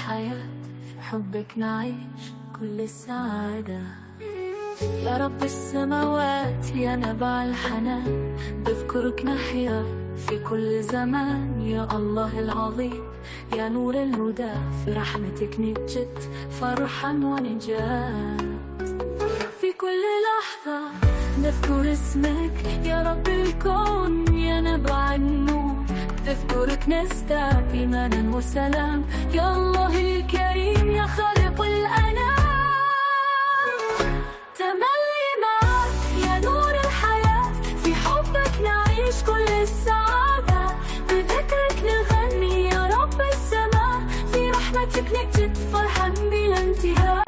الحياة في حبك نعيش كل السعادة. يا رب السماوات يا نبع الحنان، بذكرك نحيا في كل زمان. يا الله العظيم يا نور الهدى، في رحمتك نجد فرحا ونجاة. في كل لحظة نذكر اسمك يا رب الكون يا نبع النور، بذكرك نزداد إيمانا وسلام. يا الله الكريم يا خالق الأنام، تملي معك يا نور الحياة، في حبك نعيش كل السعادة. بذكرك نغني يا رب السماء، في رحمتك نجد فرحا بلا انتهاء.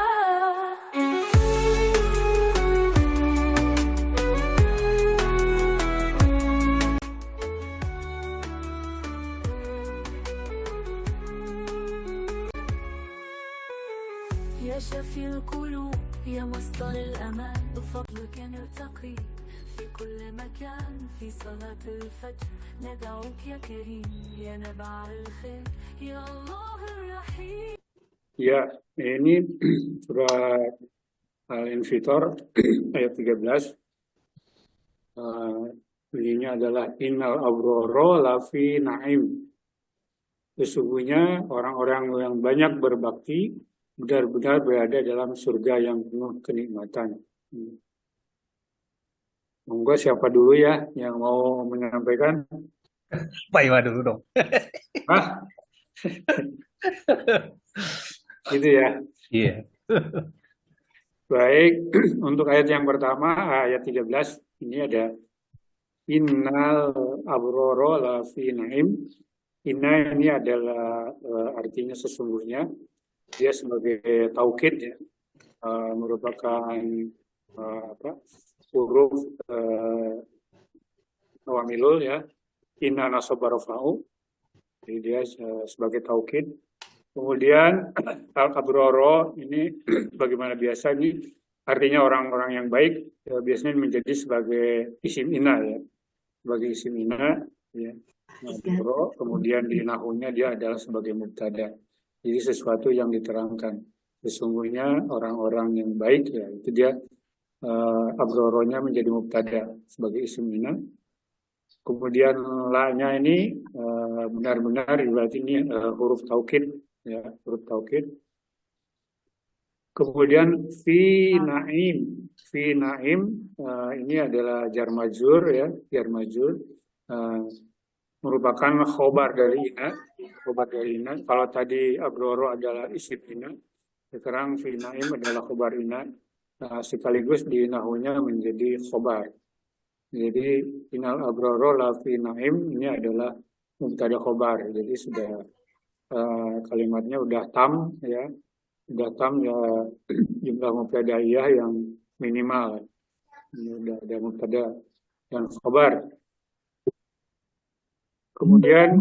يا شفي القلوب يا مصدر الأمان، بفضلك نرتقي في كل مكان. في صلاة الفجر ندعوك يا كريم يا نبع الخير يا الله الرحيم. Ya, ini surat Al-Infitor ayat 13. Bunyinya adalah Innal abroro lafi na'im. Sesungguhnya orang-orang yang banyak berbakti benar-benar berada dalam surga yang penuh kenikmatan. Monggo siapa dulu ya yang mau menyampaikan? Pak Iwa dulu dong. Hah? Gitu ya. Iya. Baik, untuk ayat yang pertama, ayat 13, ini ada Innal abroro lafi na'im. Inna ini adalah artinya sesungguhnya, dia sebagai taukid ya, merupakan huruf awamilul ya, inna nasobarofa'u, jadi dia sebagai taukid. Kemudian al-abroro ini bagaimana biasa ini artinya orang-orang yang baik ya, biasanya menjadi sebagai isim inna ya, sebagai isim inna ya. Abroro, kemudian di nahunya dia adalah sebagai mubtada. Jadi sesuatu yang diterangkan. Sesungguhnya orang-orang yang baik ya itu dia abroronya menjadi mubtada sebagai isim inna. Kemudian la-nya ini benar-benar berarti ini huruf taukid ya, huruf taukid. Kemudian fi naim ini adalah jar majrur ya, jar majrur merupakan khobar dari ina. Kalau tadi abroro adalah isim ina, sekarang fi naim adalah khobar ina, sekaligus di nahunya menjadi khobar. Jadi innal abroro lafi naim ini adalah mubtada khobar. Jadi sudah kalimatnya udah tam ya, jumlah mubtadaiyah yang minimal. Ini udah ada mubtada dan khobar. Kemudian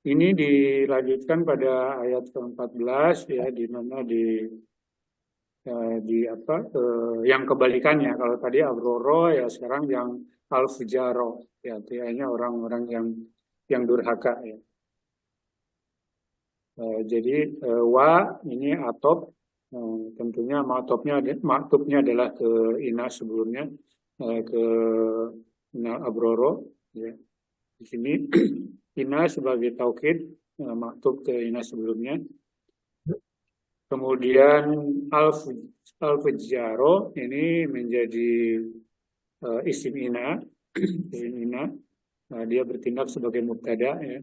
ini dilanjutkan pada ayat ke-14 ya, di mana yang kebalikannya. Kalau tadi abroro ya, sekarang yang al-fujaro ya, artinya orang-orang yang durhaka ya. Jadi wa ini atop, tentunya maktubnya adalah ke ina sebelumnya, ke ina abroro ya. Di sini ina sebagai taukid, maktub ke ina sebelumnya. Kemudian al-fujaro ini menjadi isim ina. Dia bertindak sebagai mubtada ya,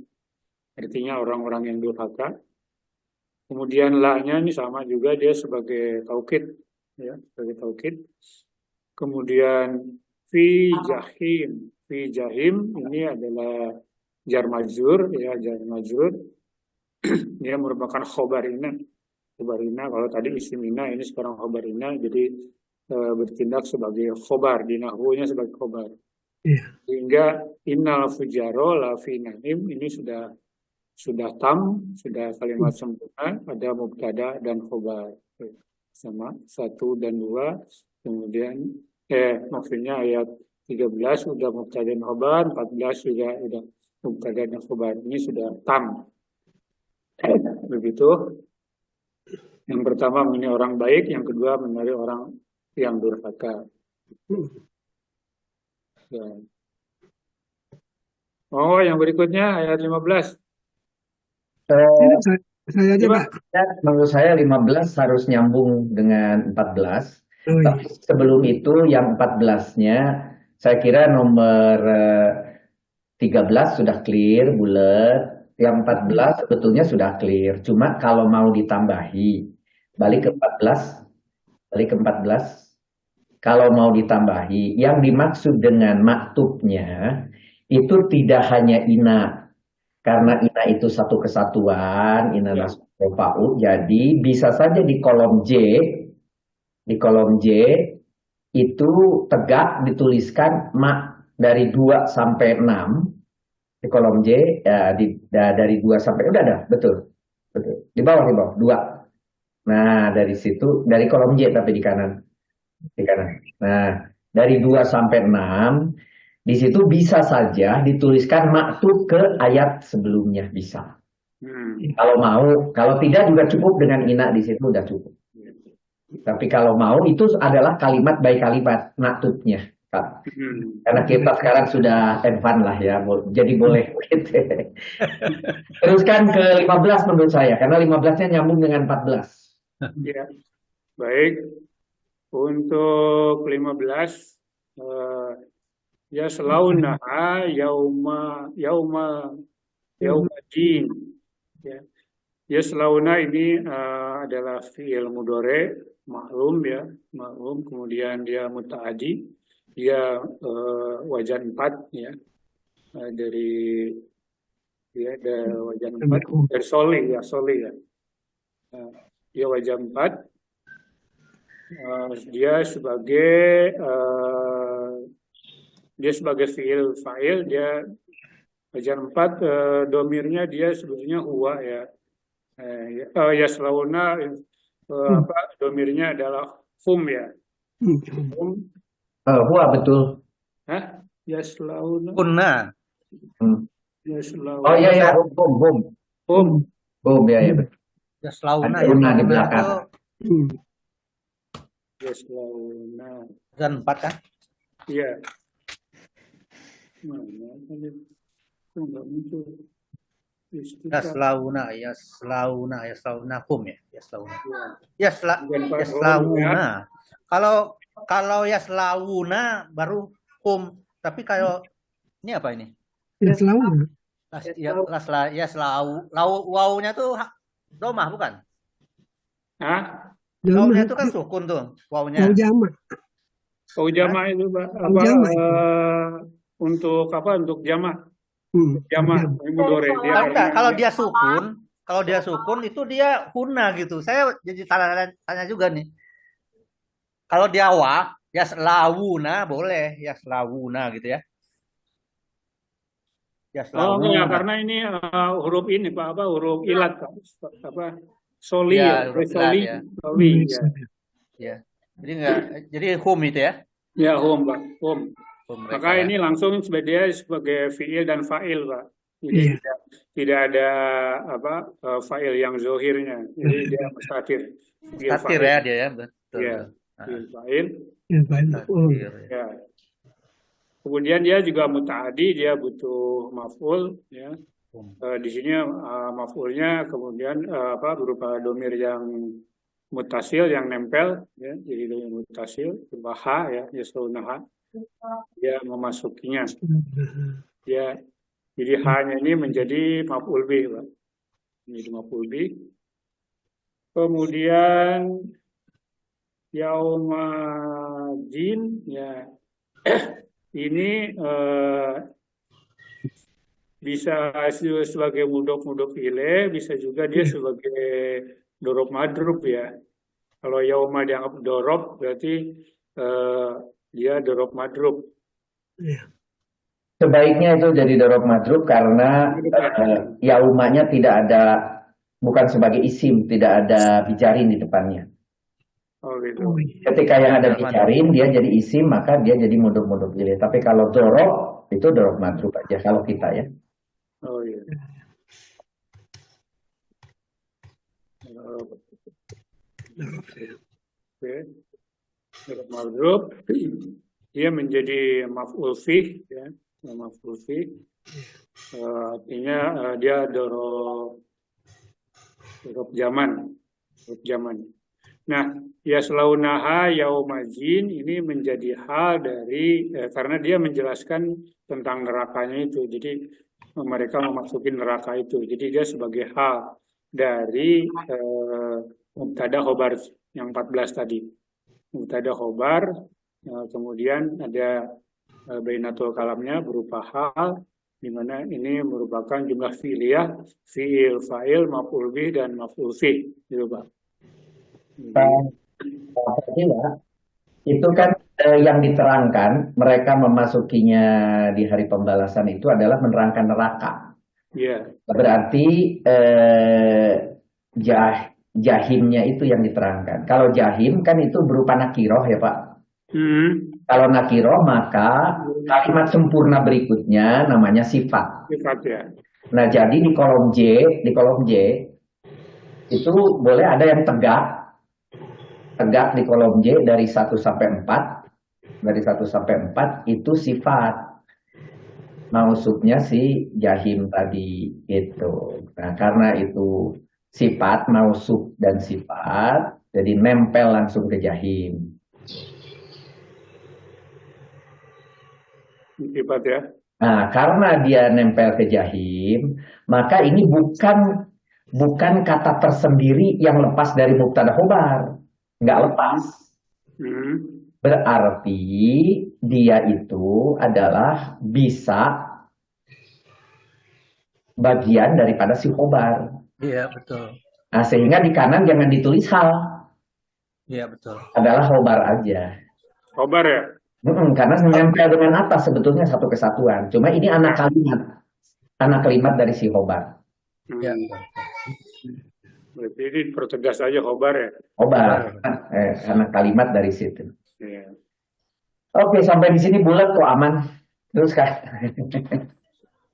artinya orang-orang yang durhaka. Kemudian la-nya ini sama juga, dia sebagai taukid ya, sebagai taukid. Kemudian fi jahim ini adalah jar majrur ya, jar majrur. Dia merupakan khobar ina. Kalau tadi isim ina, ini sekarang khobar ina, jadi bertindak sebagai khobar, di nahwunya sebagai khobar. Sehingga innal fujaro lafi naim ini sudah tam, sudah kalimat sempurna, ada mubtada dan khobar sama 1 dan 2. Kemudian maksudnya ayat 13 sudah mubtada dan khobar, 14 juga sudah mubtada dan khobar. Ini sudah tam Begitu. Yang pertama menilai orang baik, yang kedua menilai orang yang durhaka. Ya. Oh, yang berikutnya ayat 15. Eh, Saya aja, Coba. Pak. Menurut saya 15 harus nyambung dengan 14. Oh, iya. Tapi sebelum itu yang 14-nya saya kira nomor 13 sudah clear, bulat. Yang 14 sebetulnya sudah clear. Cuma kalau mau ditambahi, balik ke 14, balik ke 14. Kalau mau ditambahi, yang dimaksud dengan maktubnya itu tidak hanya ina. Karena ina itu satu kesatuan, ina Ya. nasab fa'u. Jadi bisa saja di kolom J itu tegak dituliskan mak dari 2 sampai 6. Di kolom J ya, dari 2 sampai udah ada, betul. Betul. Di bawah 2. Nah, dari situ dari kolom J tapi di kanan. Nah, dari 2 sampai 6 di situ bisa saja dituliskan maktub ke ayat sebelumnya bisa. Kalau mau, kalau tidak juga cukup dengan ina di situ udah cukup. Tapi kalau mau itu adalah kalimat by kalimat maktubnya. Karena kita sekarang sudah advance lah ya, jadi boleh. Teruskan ke 15 menurut saya, karena 15-nya nyambung dengan 14. Ya. Baik. Untuk 15, ya selaunaha yauma din. Ya. Ya selauna ini adalah fi'il mudhari maklum ya, maklum, kemudian dia mutaaddi, dia wajan 4 ya. Dari wajan 4 dari soli ya. Dia wajan 4. Dia sebagai fi'il fa'il, dia wajan 4, domirnya dia sebetulnya huwa ya. Yaslauna domirnya adalah hum ya. Hum. Huwa betul. Hah? Yaslauna. Kunna. Yaslauna. Oh iya hum. Hum ya betul. Yaslauna Ada una di belakang. Yaslauna. Dan 4 kan? Iya. Mana tadi? Enggak muncul. Yaslauna kum ya. Yaslauna. Ya. Yaslauna. Kalau yaslauna baru kum. Tapi kalau ini apa ini? Yaslauna. Wawunya tuh domah bukan? Hah? Wawunya itu kan sukun tuh. Wawunya. Jama itu Pak. Untuk apa? Untuk jama. Jama mudhari dia. Kalau dia sukun itu dia huna gitu. Saya jadi tanya juga nih. Kalau dia yaslawuna boleh yaslawuna gitu ya. Yaslawuna. Oh ya, karena ini huruf ini Pak, huruf ilat Pak. Soli ya. Soli ya. Ya. Jadi hum itu ya. Ya, hum Pak, hum. Maka ini langsung sebagai fi'il dan fa'il Pak. Jadi tidak ada fa'il yang zohirnya. Jadi dia mustatir. Mustatir ya dia ya, betul. Ya, fa'il. Ya. Kemudian dia juga muta'addi, dia butuh maf'ul ya. Di sini maf'ulnya kemudian berupa domir yang mutasil yang nempel ya. Jadi domir mutasil baha ya, yaslaunaha. Dia memasukinya. Ya. Jadi hanya ini menjadi maf'ul bih, Pak. Menjadi maf'ul bih. Kemudian yaumadin ya. Ini bisa sebagai mudhof ilaih, bisa juga dia sebagai dorob madrub ya. Kalau yauma dianggap dorob berarti dia dorob madrub. Sebaiknya itu jadi dorob madrub karena yaumanya tidak ada, bukan sebagai isim, tidak ada bicarin di depannya. Oh, gitu. Ketika yang ada bicarin dia jadi isim, maka dia jadi mudhof ilaih. Tapi kalau dorob itu dorob madrub aja kalau kita ya. Oh iya. Oke. Ma'ruf dia menjadi maf'ul fih, ya, maf'ul fih. Artinya dia dorob zaman, Nah, yaslaunaha yaumazin ini menjadi hal dari karena dia menjelaskan tentang nerakanya itu. Jadi mereka memasuki neraka itu. Jadi dia sebagai hal dari mubtada khobar yang 14 tadi. Mubtada khobar, kemudian ada bainatul kalamnya berupa hal, di mana ini merupakan jumlah fi'liyah, fi'il, fa'il, maf'ul bih dan maf'ul fih, gitu Pak. Ya, itu kan yang diterangkan mereka memasukinya di hari pembalasan itu adalah menerangkan neraka. Iya. Berarti jahimnya itu yang diterangkan. Kalau jahim kan itu berupa nakiroh ya Pak. Kalau nakiroh maka kalimat sempurna berikutnya namanya sifat. Sifat ya. Nah jadi di kolom J itu boleh ada yang tegak di kolom J dari 1 sampai 4. Dari 1 sampai 4 itu sifat. Mausubnya si jahim tadi itu. Nah, karena itu sifat, mausub dan sifat, jadi nempel langsung ke jahim. Sifat ya. Nah, karena dia nempel ke jahim, maka ini bukan kata tersendiri yang lepas dari mubtada khobar. Nggak lepas. Berarti dia itu adalah bisa bagian daripada si khobar. Iya, betul. Nah, sehingga di kanan jangan ditulis hal. Iya, betul. Adalah khobar aja. Khobar ya? Karena menempel dengan atas sebetulnya satu kesatuan. Cuma ini anak kalimat dari si khobar. Iya. Berarti ini pertegas aja khobar ya? Khobar, anak kalimat dari situ. Iya. Oke, sampai di sini bulat kok aman. Terus kan?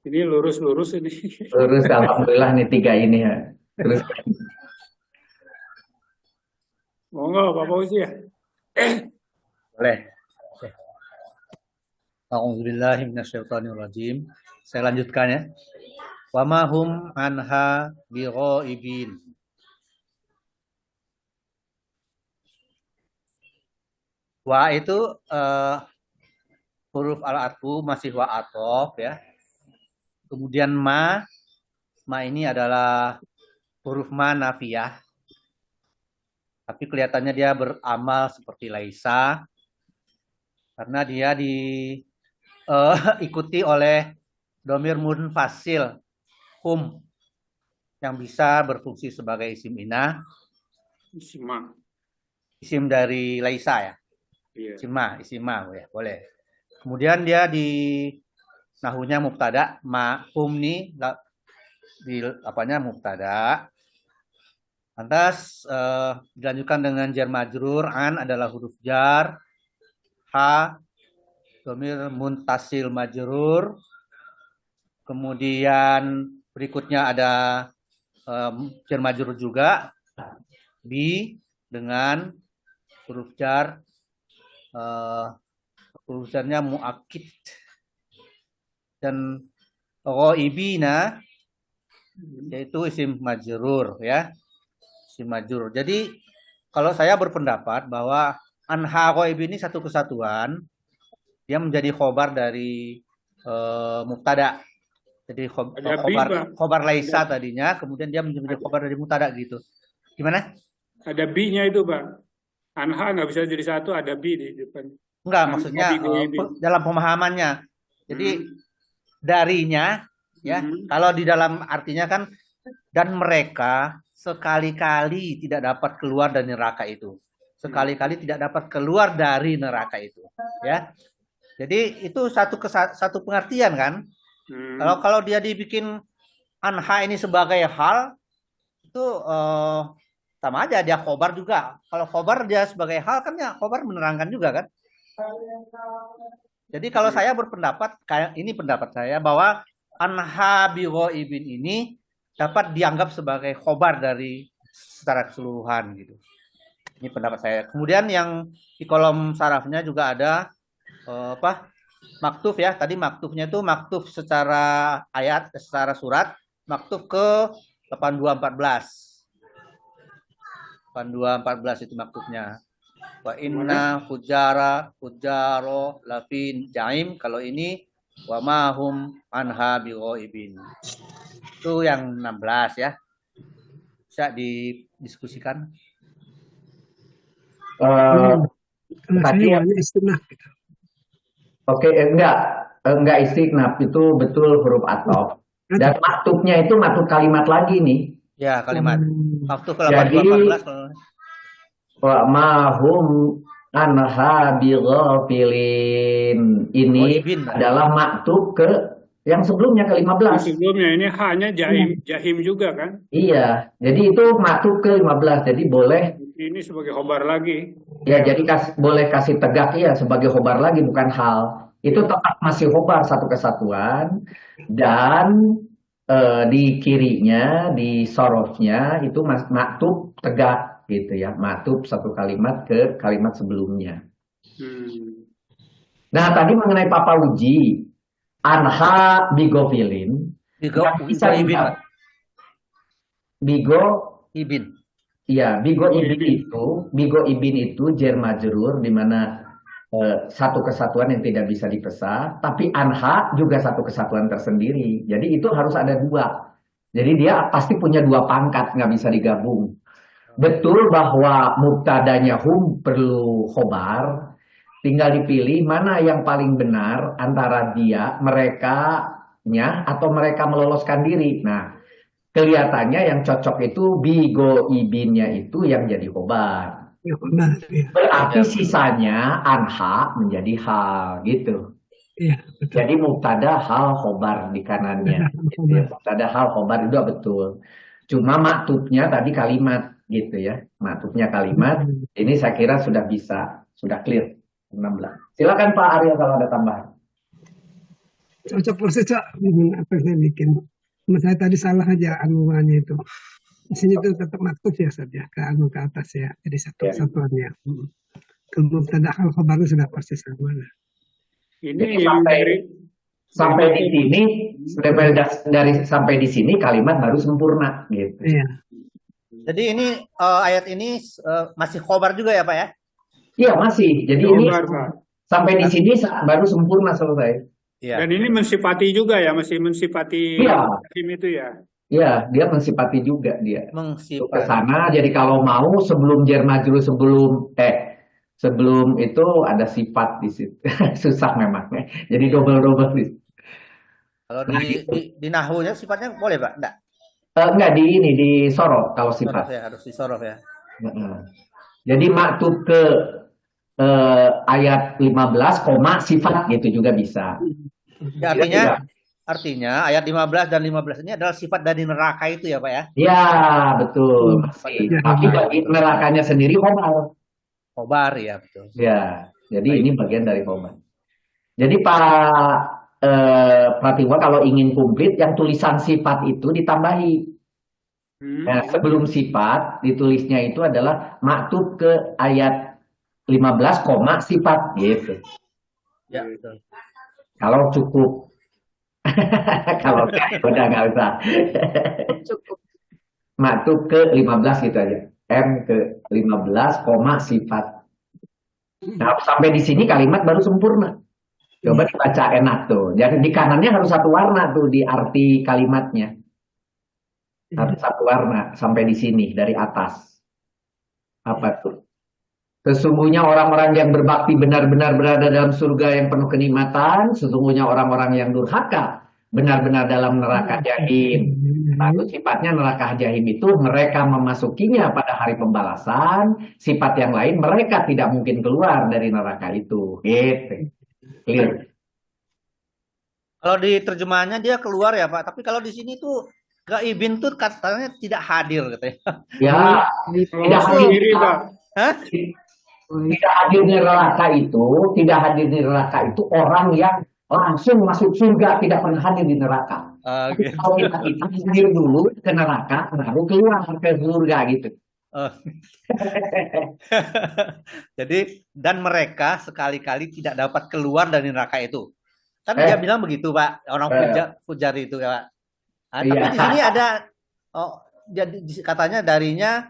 Ini lurus ini. Lurus, alhamdulillah nih 3 ini ya. Terus. Monggo Pak Fauzi ya. Boleh. A'udzubillahi minasyaitonirrajim. Saya lanjutkan ya. Wa ma hum anha bighaibin. Wa itu huruf al-atfu masih wa atof ya. Kemudian ma ini adalah huruf ma nafiyah. Tapi kelihatannya dia beramal seperti laisa karena dia diikuti oleh domir munfasil hum yang bisa berfungsi sebagai isim inah. Isim dari laisa ya. Iya. Isimah ya, boleh. Kemudian dia di nahunya mubtada, hum nih di apanya mubtada. Lantas dilanjutkan dengan jar majrur, an adalah huruf jar, ha dhamir muntasil majrur. Kemudian berikutnya ada jar majrur juga, bi dengan huruf jar urusannya muakkid dan ghaibina yaitu isim majrur ya. Isim majrur. Jadi kalau saya berpendapat bahwa anha ghaib ini satu kesatuan, dia menjadi khobar dari mubtada. Jadi khobar laisa tadinya, kemudian dia menjadi khobar dari mubtada gitu. Gimana? Ada bi-nya itu, Pak. Anha nggak bisa jadi satu, ada bi di depan. Enggak, maksudnya dalam pemahamannya. Jadi darinya ya, kalau di dalam artinya kan dan mereka sekali-kali tidak dapat keluar dari neraka itu. Sekali-kali tidak dapat keluar dari neraka itu, ya. Jadi itu satu pengertian kan? Kalau dia dibikin anha ini sebagai hal itu sama aja dia khobar juga. Kalau khobar dia sebagai hal kan ya khobar menerangkan juga kan. Jadi kalau saya berpendapat ini pendapat saya bahwa anha bi ghaibin ini dapat dianggap sebagai khobar dari secara keseluruhan gitu. Ini pendapat saya. Kemudian yang di kolom sarafnya juga ada maktuf ya. Tadi maktufnya itu maktuf secara ayat, secara surat, maktuf ke 8214. 8214 itu maktufnya. Wa inna fujaro lafin jaim. Kalau ini wa mahum anha bighaibin. Itu yang 16 ya. Bisa didiskusikan. Tadi oke, enggak istiqnaf itu betul huruf atop. Dan maktubnya itu maktub kalimat lagi nih. Ya, kalimat. Maktub ke 8214 kalau wa mahum anha bighafilin. Ini adalah maktub ke yang sebelumnya ke 15. Sebelumnya ini hanya jahim juga kan? Iya, jadi itu maktub ke 15. Jadi boleh ini sebagai khobar lagi. Ya, jadi boleh kasih tegak ya sebagai khobar lagi, bukan hal. Itu tetap masih khobar satu kesatuan. Dan di kirinya, di sorofnya itu maktub tegak gitu ya. Maktub satu kalimat ke kalimat sebelumnya. Nah, tadi mengenai Papa Uji, anha bigofilin. Bisa bigo ibin. Iya, bigo ibin itu jar majrur di mana satu kesatuan yang tidak bisa dipisah, tapi anha juga satu kesatuan tersendiri. Jadi itu harus ada dua. Jadi dia pasti punya dua pangkat, nggak bisa digabung. Betul bahwa mubtadanya hum perlu khobar, tinggal dipilih mana yang paling benar antara dia, merekanya, atau mereka meloloskan diri. Nah, kelihatannya yang cocok itu bigo ibinnya itu yang jadi khobar. Ya, benar, ya. Berarti sisanya anha menjadi hal gitu. Iya, betul. Jadi mubtada hal khobar di kanannya. Gitu ya. Mubtada hal khobar itu betul. Cuma maktubnya tadi kalimat gitu ya. Maktubnya kalimat. Ini saya kira sudah bisa, sudah clear. 16. Silakan Pak Arya kalau ada tambahan. Cocok persis, Cak. Apa yang saya bikin. Saya tadi salah aja anuannya itu. Di sini tuh tetap maktub ya saja ke anu ke atas ya. Jadi satu satuannya. Kalau mubtada hal khobarnya sudah persis sama. Ini sampai di sini sampai di sini kalimat baru sempurna gitu. Iya. Jadi ini ayat ini masih khobar juga ya Pak ya? Iya masih. Jadi ini sampai di sini baru sempurna selesai. Ya. Dan ini mensifati juga ya, masih mensifati itu ya. Iya, dia mensifati juga dia. Mensifati. Ke sana, jadi kalau mau sebelum jar majrur sebelum itu ada sifat di situ. Susah memang. Jadi double di situ. Kalau di nahwunya sifatnya boleh Pak? Enggak. Enggak di sorot kalau sifat. Ya, harus disorof ya. Jadi maktub ke ayat 15, sifat gitu juga bisa. Ya, artinya ayat 15 dan 15 ini adalah sifat dari neraka itu ya Pak ya? Ya, betul. Tapi bagi nerakanya sendiri khobar. Khobar ya, betul. Ya, jadi ini bagian dari khobar. Jadi Pak Pratiwa kalau ingin komplit yang tulisan sifat itu ditambahi. Nah, sebelum sifat ditulisnya itu adalah maktub ke ayat 15, sifat gitu. Ya, betul. Kalau cukup. Kalau udah nggak usah. Cukup. Maktub ke 15 gitu aja. M ke 15, sifat. Nah, sampai di sini kalimat baru sempurna. Coba dibaca enak tuh. Jadi di kanannya harus satu warna tuh di arti kalimatnya. Harus satu warna sampai di sini dari atas. Apa tuh? Sesungguhnya orang-orang yang berbakti benar-benar berada dalam surga yang penuh kenikmatan. Sesungguhnya orang-orang yang durhaka benar-benar dalam neraka jahim. Lalu sifatnya neraka jahim itu mereka memasukinya pada hari pembalasan. Sifat yang lain mereka tidak mungkin keluar dari neraka itu. Gitu. Clear. Kalau di terjemahannya dia keluar ya Pak. Tapi kalau di sini tuh gaibin tuh katanya tidak hadir katanya. Ya, tidak hadir Pak. Hah? Tidak hadir di neraka itu orang yang langsung masuk surga, tidak pernah hadir di neraka. Tapi Oke. kalau kita hadir dulu ke neraka, baru keluar ke surga gitu. Oh. Jadi dan mereka sekali-kali tidak dapat keluar dari neraka itu. Kan dia Eh, bilang begitu, Pak. Orang eh, Fujar itu ya, Pak. Tapi iya, di sini ada jadi katanya darinya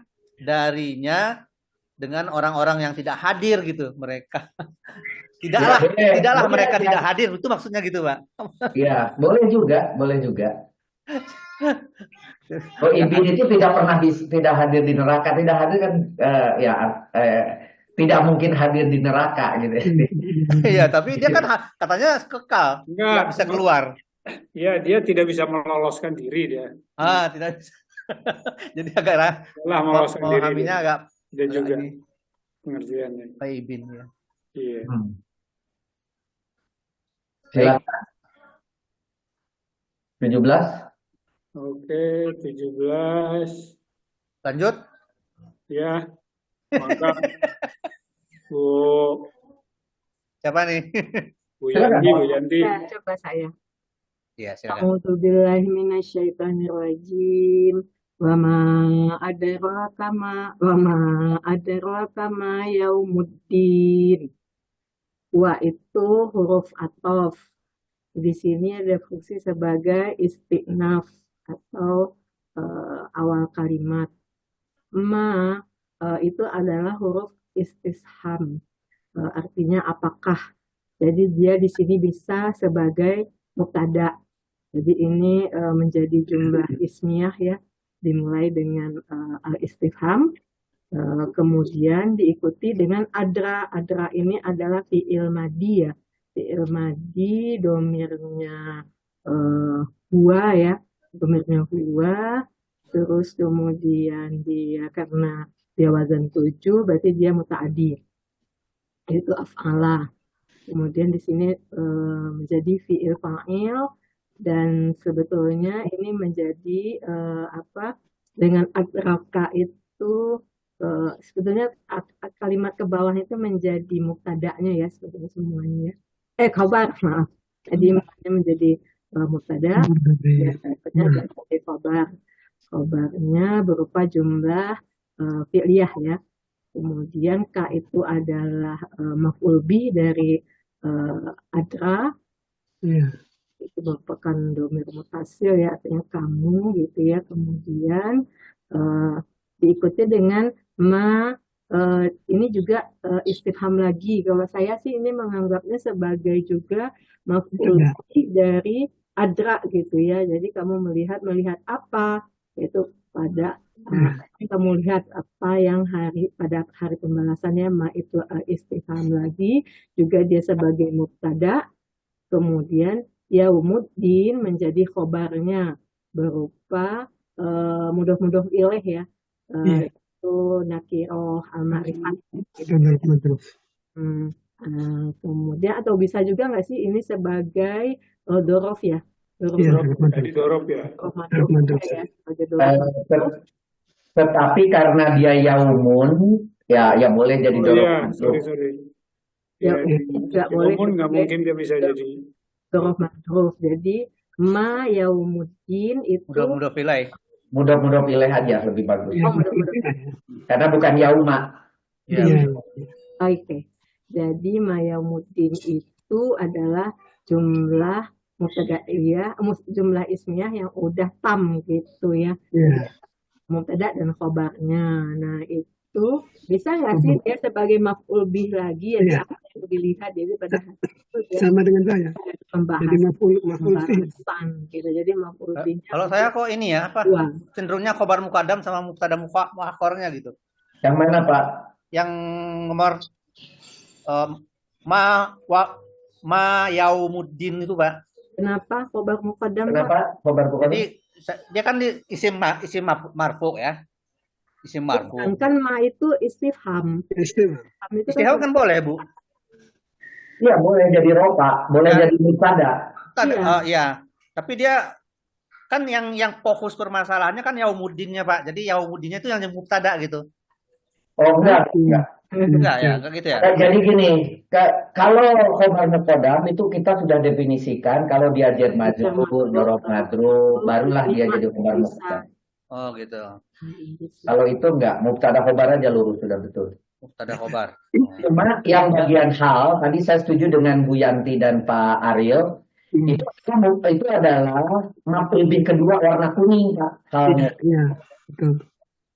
dengan orang-orang yang tidak hadir gitu mereka. ya Tidaklah boleh mereka aja. tidak hadir, itu maksudnya gitu, Pak. Ya, boleh juga, boleh juga. Oh, Ya ibin kan? itu tidak pernah tidak hadir di neraka, tidak hadir kan tidak mungkin hadir di neraka gitu. Iya, tapi dia kan katanya kekal, nggak Enggak, bisa keluar. ya dia tidak bisa meloloskan diri dia. Tidak bisa. Jadi agak Lah meloloskan diri memahaminya dia. agak Dia juga ini pengertiannya. ibin ya. Iya. Silakan. 17. Oke, 17. Lanjut. Ya, maka Bu Siapa nih? Bu Yanti. Ya, coba saya. Iya, silakan. A'udzubillahi minasyaitonirrajim. Wa ma adraka ma yaumuddin. Wa itu huruf ataf. Di sini ada fungsi sebagai istinaf atau awal kalimat. Ma itu adalah huruf istisham. Artinya apakah. Jadi dia di sini bisa sebagai mubtada. Jadi ini menjadi jumlah ismiyah ya, dimulai dengan al-istifham, kemudian diikuti dengan adra. Adra ini adalah fi'il madi ya, fi'il madi domirnya huwa ya, domirnya huwa, terus kemudian dia karena dia wazan 7 berarti dia muta'addi, itu af'ala. Kemudian di sini menjadi fi'il fa'il dan sebetulnya ini menjadi dengan adraka itu sebetulnya kalimat ke bawah itu menjadi mubtada'nya ya sebetulnya semuanya. Khabar, maaf. Jadi menjadi mubtada dan berikutnya jadi khabar. Khabarnya berupa jumlah fi'liyah ya. Kemudian K itu adalah maf'ul bi dari adra, itu merupakan domir mutasil ya, artinya kamu gitu ya. Kemudian diikuti dengan ma, ini juga istifham lagi. Kalau saya sih ini menganggapnya sebagai juga maf'ul bi dari adra gitu ya. Jadi kamu melihat apa? Yaitu pada kamu lihat apa yang pada hari pembalasannya ma itu istifham lagi, juga dia sebagai mubtada. Kemudian yaumuddin menjadi khobarnya berupa mudhof ilaih ya, itu nakiroh al-ma'rifat. Kemudian atau bisa juga nggak sih ini sebagai dorof ya? Tadi dorof ya. Tetapi karena dia yaumun, ya boleh jadi Oh dorof. ya, sorry. Ya, yaumun nggak mungkin dia bisa jadi dorof madruf. Jadi ma yaumuddin itu Mudah-mudahan pilih. Mudah-mudahan pilih aja lebih bagus. Karena bukan yauma. Ya. Oke. Jadi ma yaumuddin itu adalah jumlah mubtada'iyah, jumlah ismiyah yang udah tam gitu ya. Mubtada dan khobarnya. Nah itu bisa nggak sih dia sebagai maf'ul bih lagi ya, yang dilihat jadi pada itu sama dengan saya. Jadi pembahasan gitu. Jadi maf'ul bihnya. Kalau saya kok ini ya apa? Cenderungnya khobar mukadam sama mubtada muakhornya gitu. Yang mana Pak? Yang nomor ma yaumuddin itu Pak. Kenapa khobar mukadam? Kenapa khobar mukadam? Jadi dia kan di isim marfu ya. Isim marfu. Kan ma itu istifham. Istifham kan boleh, Bu? Iya, boleh jadi rofa, boleh jadi mubtada. Iya. Tapi dia kan yang fokus permasalahannya kan yaumuddinnya, Pak. Jadi yaumuddinnya itu yang mubtada gitu. Oh, enggak. Enggak ya, enggak gitu ya. Jadi gini, kalau khobar muqaddam itu kita sudah definisikan kalau dia jar majrur, dzaraf madruf, barulah dia jadi khobar muqaddam. Oh gitu. Kalau itu enggak, mubtada khobar aja lurus sudah betul. Mubtada khobar. Cuma yang bagian hal, tadi saya setuju dengan Bu Yanti dan Pak Ariel, itu adalah maf'ul bih kedua warna kuning, Pak. Halnya. Iya, betul.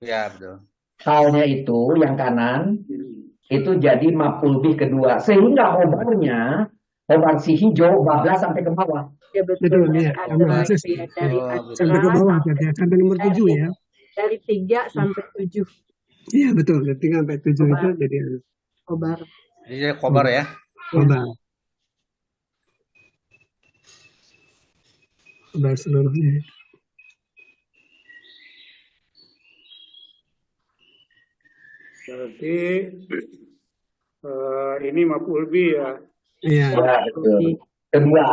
Iya, betul. Halnya itu yang kanan itu jadi maf'ul bih kedua, sehingga khobarnya khobar si hijau bablas sampai ke bawah. Ya Betul, ya. Dari Sampai ke bawah, ya. Sampai nomor 7 ya. Dari 3 sampai 7 Iya, betul. Dari 3 sampai 7 itu jadi khobar. Jadi khobar ya. khobar. Khobar seluruhnya. Berarti ini maf'ul bih ya. Iya. Ya, betul. Kedua,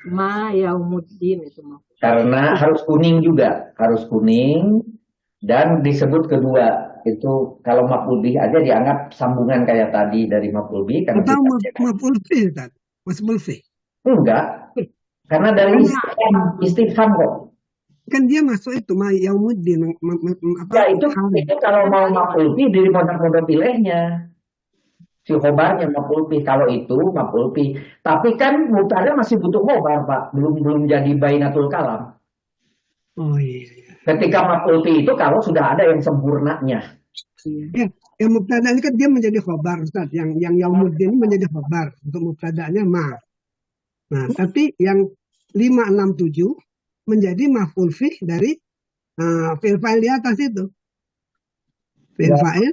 Ma yaumuddin itu mah. karena harus kuning juga, harus kuning dan disebut kedua. Itu kalau maf'ul bih aja dianggap sambungan kayak tadi dari maf'ul bih kan Atau maf'ul fi'il kan? Maf'ul fi'il. enggak, karena dari istifham kok. Kan dia masuk itu ma yaumuddin Ya itu kalau mau maf'ul bih dari modal pilihnya. Si khobarnya maf'ul bih, kalau itu maf'ul bih. Tapi kan mubtada masih butuh khobar, Pak. Belum jadi bainatul kalam. Oh iya. Ketika maf'ul bih itu kalau sudah ada yang sempurnanya. Ya, yang mubtada ini kan dia menjadi khobar, Ustaz. Yang yaumuddin ini menjadi khobar untuk mubtadanya ma. Nah, tapi yang 5, 6, 7 menjadi maf'ul fih dari fi'il fa'il di atas itu. Fi'il fa'il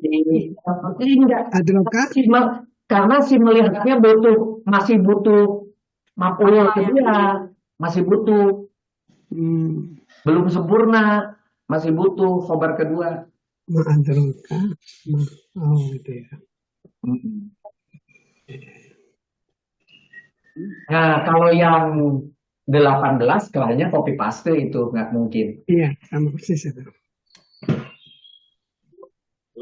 Enggak. adraka. Karena si melihatnya masih butuh maf'ul kedua, masih butuh. Belum sempurna, masih butuh khobar kedua. Ma'adraka. Oh gitu ya. Nah, kalau yang 18 kayaknya copy paste itu nggak mungkin. Iya, sama persis itu.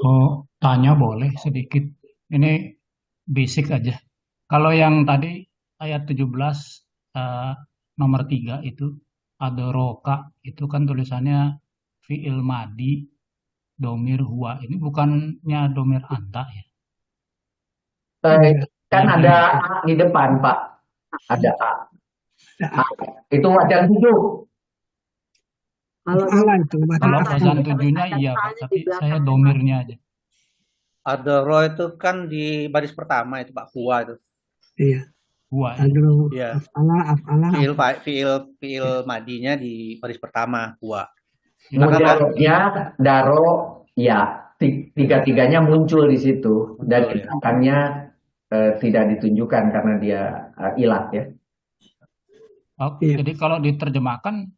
Oh, tanya boleh sedikit. Ini basic aja. Kalau yang tadi ayat 17 nomor 3 itu ada roka, itu kan tulisannya fi'il madi domir huwa. Ini bukannya domir anta ya? Kan ada A di depan, Pak. Ada A. Itu wajan 7. Allah itu. Kalau wajan 7-nya iya, Pak, tapi saya domirnya aja. Ada ro itu kan di baris pertama itu Pak, huwa itu. Iya. Huwa. Iya. Af'ala. Fi'il madinya di baris pertama, huwa. Mudaronya daro ya tiga-tiganya muncul di situ dan akannya tidak ditunjukkan karena dia ilat ya. Oke, jadi kalau diterjemahkan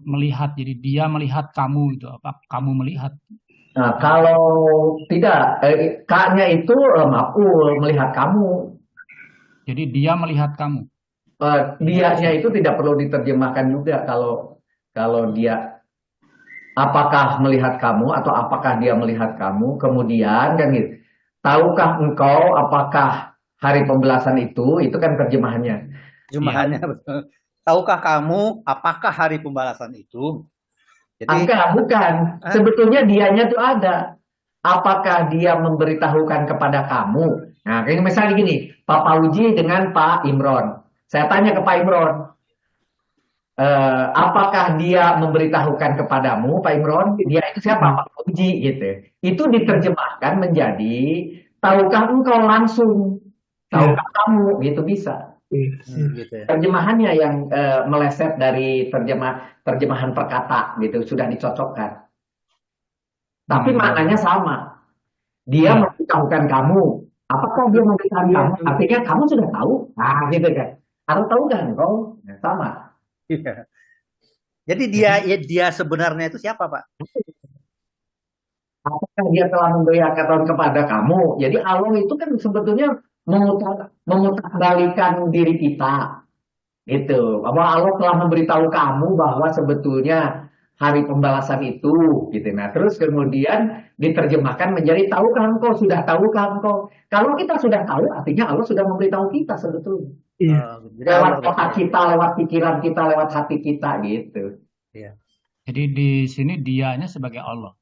melihat, jadi dia melihat kamu itu apa? Kamu melihat. Nah, kalau tidak, K-nya itu maf'ul melihat kamu. Jadi dia melihat kamu. Dianya itu tidak perlu diterjemahkan juga kalau dia apakah melihat kamu atau apakah dia melihat kamu. Kemudian kan gitu. Tahukah engkau apakah hari pembelasan itu kan terjemahannya. Terjemahannya betul. Tahukah kamu apakah hari pembalasan itu? Jadi bukan. Sebetulnya dianya tuh ada. Apakah dia memberitahukan kepada kamu? Nah, kayak misalnya gini, Pak Pauji dengan Pak Imron. Saya tanya ke Pak Imron, apakah dia memberitahukan kepadamu, Pak Imron? Dia itu siapa? Pak Pauji gitu. Itu diterjemahkan menjadi tahukah engkau langsung? Tahukah kamu? Gitu bisa. gitu ya. Terjemahannya yang meleset dari terjemahan perkata gitu sudah dicocokkan. Tapi maknanya sama. Dia memberitahukan kamu. Apakah dia memberitahukan kamu? Artinya kamu sudah tahu. Nah, gitu kan. Atau tahu kan engkau? Sama. Iya. Jadi dia sebenarnya itu siapa, Pak? Apakah dia telah memberitahukan kepada kamu? Jadi Allah itu kan sebetulnya memutarbalikkan diri kita, gitu. Bahwa Allah telah memberitahu kamu bahwa sebetulnya hari pembalasan itu gitu. Nah, terus kemudian diterjemahkan menjadi tahukah engkau, sudah tahukah engkau. Kalau kita sudah tahu, artinya Allah sudah memberitahu kita sebetulnya. Iya. Jadi Lewat Allah otak berarti. kita, lewat pikiran kita, lewat hati kita gitu. Iya. Jadi di sini dianya sebagai Allah.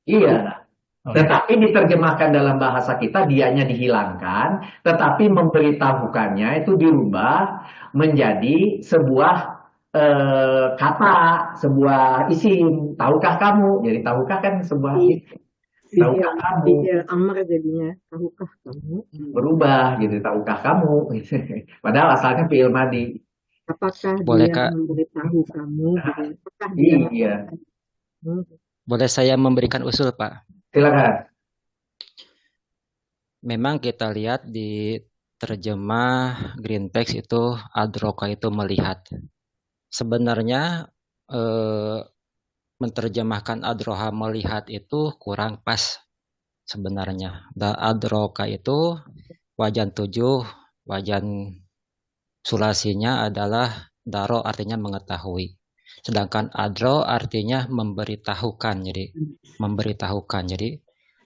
Iya. Oh, iya. Tetapi diterjemahkan dalam bahasa kita, dianya dihilangkan, tetapi memberitahukannya itu dirubah menjadi sebuah kata, sebuah isim. Tahukah kamu? Jadi tahukah kan sebuah isim. Tahukah kamu? Fi'il amr jadinya, tahukah kamu? Berubah gitu, tahukah kamu? Padahal asalnya fi'il madi. Apakah Boleh dia Kak, memberitahu kamu? Gitu. Apakah dia Iya, boleh saya memberikan usul Pak? silakan. Memang kita lihat di terjemah Green Text itu adroka itu melihat. Sebenarnya menerjemahkan adroha melihat itu kurang pas sebenarnya. Adroka itu wajan 7, wajan sulasinya adalah daro artinya mengetahui. Sedangkan adro artinya memberitahukan. Jadi memberitahukan. Jadi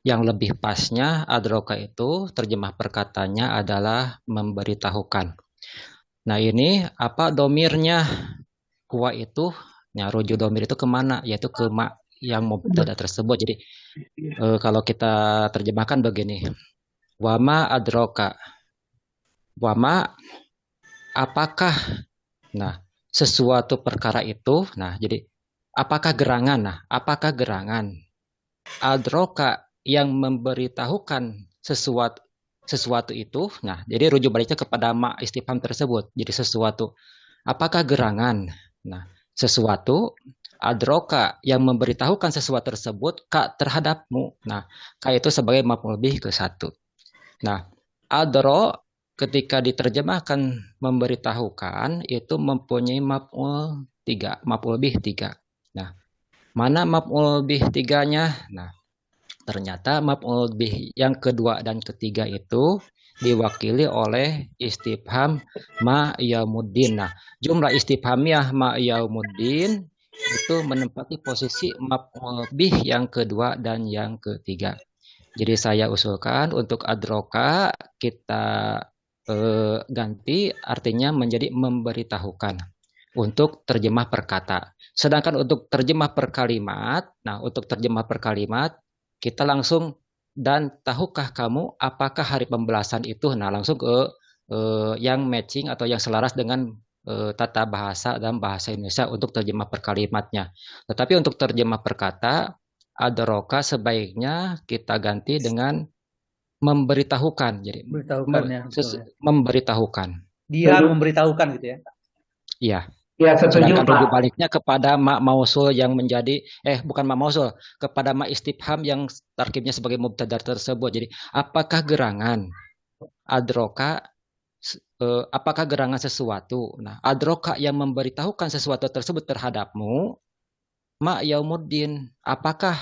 yang lebih pasnya adroka itu terjemah perkataannya adalah memberitahukan. Nah ini apa domirnya? Kuwa itu, ya rujuk domir itu kemana? Yaitu ke ma yang mubtada tersebut. Jadi kalau kita terjemahkan begini, wama adroka, wama apakah? Nah sesuatu perkara itu, nah jadi apakah gerangan? Nah apakah gerangan? Adroka yang memberitahukan sesuatu itu, nah jadi rujuk baliknya kepada ma istifham tersebut. Jadi sesuatu, apakah gerangan? Nah, sesuatu adroka yang memberitahukan sesuatu tersebut kak terhadapmu. Nah, kak itu sebagai maf'ul bih ke satu. Nah, adro ketika diterjemahkan memberitahukan itu mempunyai maf'ul bih 3. Nah, mana maf'ul bih 3-nya? Nah, ternyata maf'ul bih yang kedua dan ketiga itu diwakili oleh istifham ma yaumuddin. Nah, jumlah istifhamiyah ma yaumuddin itu menempati posisi maf'ul bih yang kedua dan yang ketiga. Jadi saya usulkan untuk adroka kita ganti artinya menjadi memberitahukan untuk terjemah perkata. Sedangkan untuk terjemah per kalimat, nah untuk terjemah per kalimat kita langsung dan tahukah kamu apakah hari pembalasan itu? Nah langsung ke yang matching atau yang selaras dengan tata bahasa dan bahasa Indonesia untuk terjemah per kalimatnya. Tetapi untuk terjemah perkata, adroka sebaiknya kita ganti dengan memberitahukan. Jadi memberitahukan. Dia memberitahukan gitu ya? Iya. Ya, setuju, sedangkan Pak. rujuk baliknya kepada ma mausul yang menjadi bukan ma mausul, kepada ma istifham yang tarkibnya sebagai mubtada tersebut. Jadi apakah gerangan adroka apakah gerangan sesuatu? Nah, adroka yang memberitahukan sesuatu tersebut terhadapmu ma yaumuddin, apakah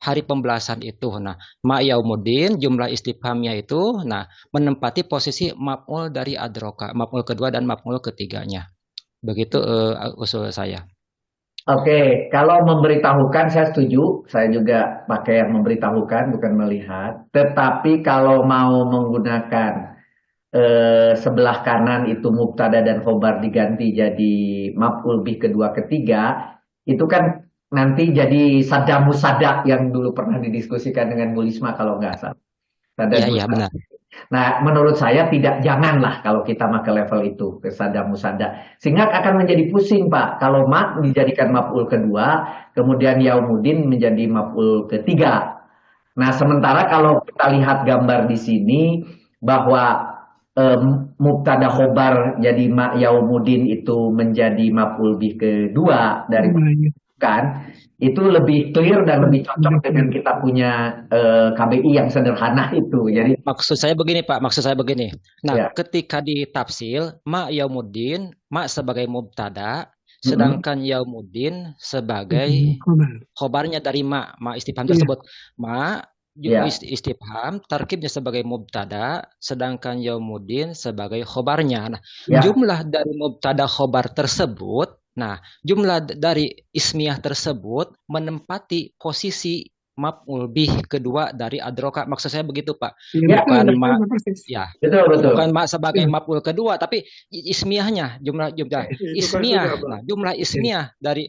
hari pembalasan itu? Nah, ma yaumuddin jumlah istifhamnya itu nah menempati posisi maf'ul dari adroka, maf'ul kedua dan maf'ul ketiganya. Begitu usul saya. Oke, kalau memberitahukan saya setuju. Saya juga pakai yang memberitahukan bukan melihat. Tetapi kalau mau menggunakan sebelah kanan itu mubtada dan khobar diganti jadi maf'ul bih kedua ketiga, itu kan nanti jadi sada musada yang dulu pernah didiskusikan dengan Bu Lisma kalau nggak salah. Iya benar. Nah, menurut saya janganlah kalau kita pakai level itu ke sada musada, sehingga akan menjadi pusing Pak. Kalau ma dijadikan maf'ul kedua, kemudian yaumuddin menjadi maf'ul ketiga. Nah, sementara kalau kita lihat gambar di sini bahwa mubtada khobar jadi ma yaumuddin itu menjadi maf'ul bih kedua dari kan itu lebih clear dan lebih cocok dengan kita punya KBI yang sederhana itu. Jadi maksud saya begini Pak, Nah, ketika ditafsir ma yaumuddin, ma sebagai mubtada, sedangkan yaumuddin sebagai khobarnya dari ma istifham tersebut. Ma istifham tarkibnya sebagai mubtada, sedangkan yaumuddin sebagai khobarnya. Nah, jumlah dari mubtada khobar tersebut Nah, jumlah dari ismiyah tersebut menempati posisi maf'ul bih kedua dari adroka. Maksud saya begitu, Pak. Ya, Bukan betul, ma betul, persis. ya, Betul, betul. bukan ma sebagai Iya. maf'ul kedua, tapi ismiyahnya, jumlah Itu kan sudah, ismiyah. Pak. Nah, jumlah ismiyah dari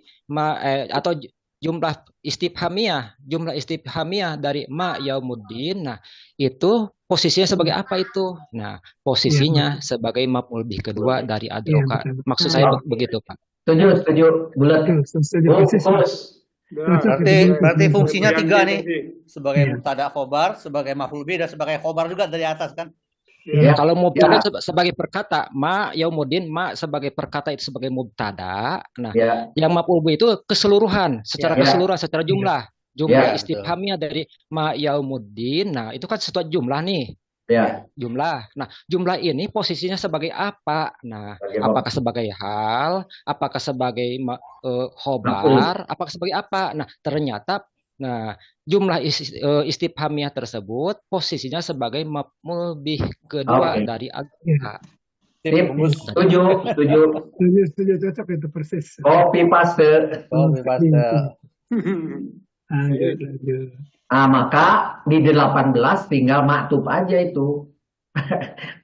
atau jumlah istifhamiyah dari ma yaumuddin. Nah, itu posisinya sebagai apa itu? Nah, posisinya sebagai maf'ul bih kedua dari Iya, adroka. betul. Maksud saya Oke. begitu, Pak. Setuju, bulat. Betul, setuju Oh, persis. Gus. Udah, Berarti Pak fungsinya Yanti tiga nih, tadi. sebagai Iya. mubtada khobar, sebagai maf'ul bih, dan sebagai khobar juga dari atas kan. Ya. Ya, Kalau mubtada ya, sebagai perkata, ma yaumuddin, ma sebagai perkata itu sebagai mubtada. Nah, ya, yang maf'ul bih itu keseluruhan, secara Ya. keseluruhan, secara jumlah. Ya. Jumlah Betul. istifhamiyah dari ma yaumuddin. Nah, itu kan sesuatu jumlah nih. ya. Jumlah. Nah, jumlah ini posisinya sebagai apa? Nah, Sebagai apakah sebagai hal, apakah sebagai khobar, apakah sebagai apa? Nah, ternyata jumlah istifhamiyah tersebut posisinya sebagai maf'ul bih kedua Oke. dari Iya. Sip, Bagus. setuju. Setuju, cocok itu persis. Copy paste. Oh, bebas. Lanjut. Nah, maka di 18 tinggal maktub aja itu.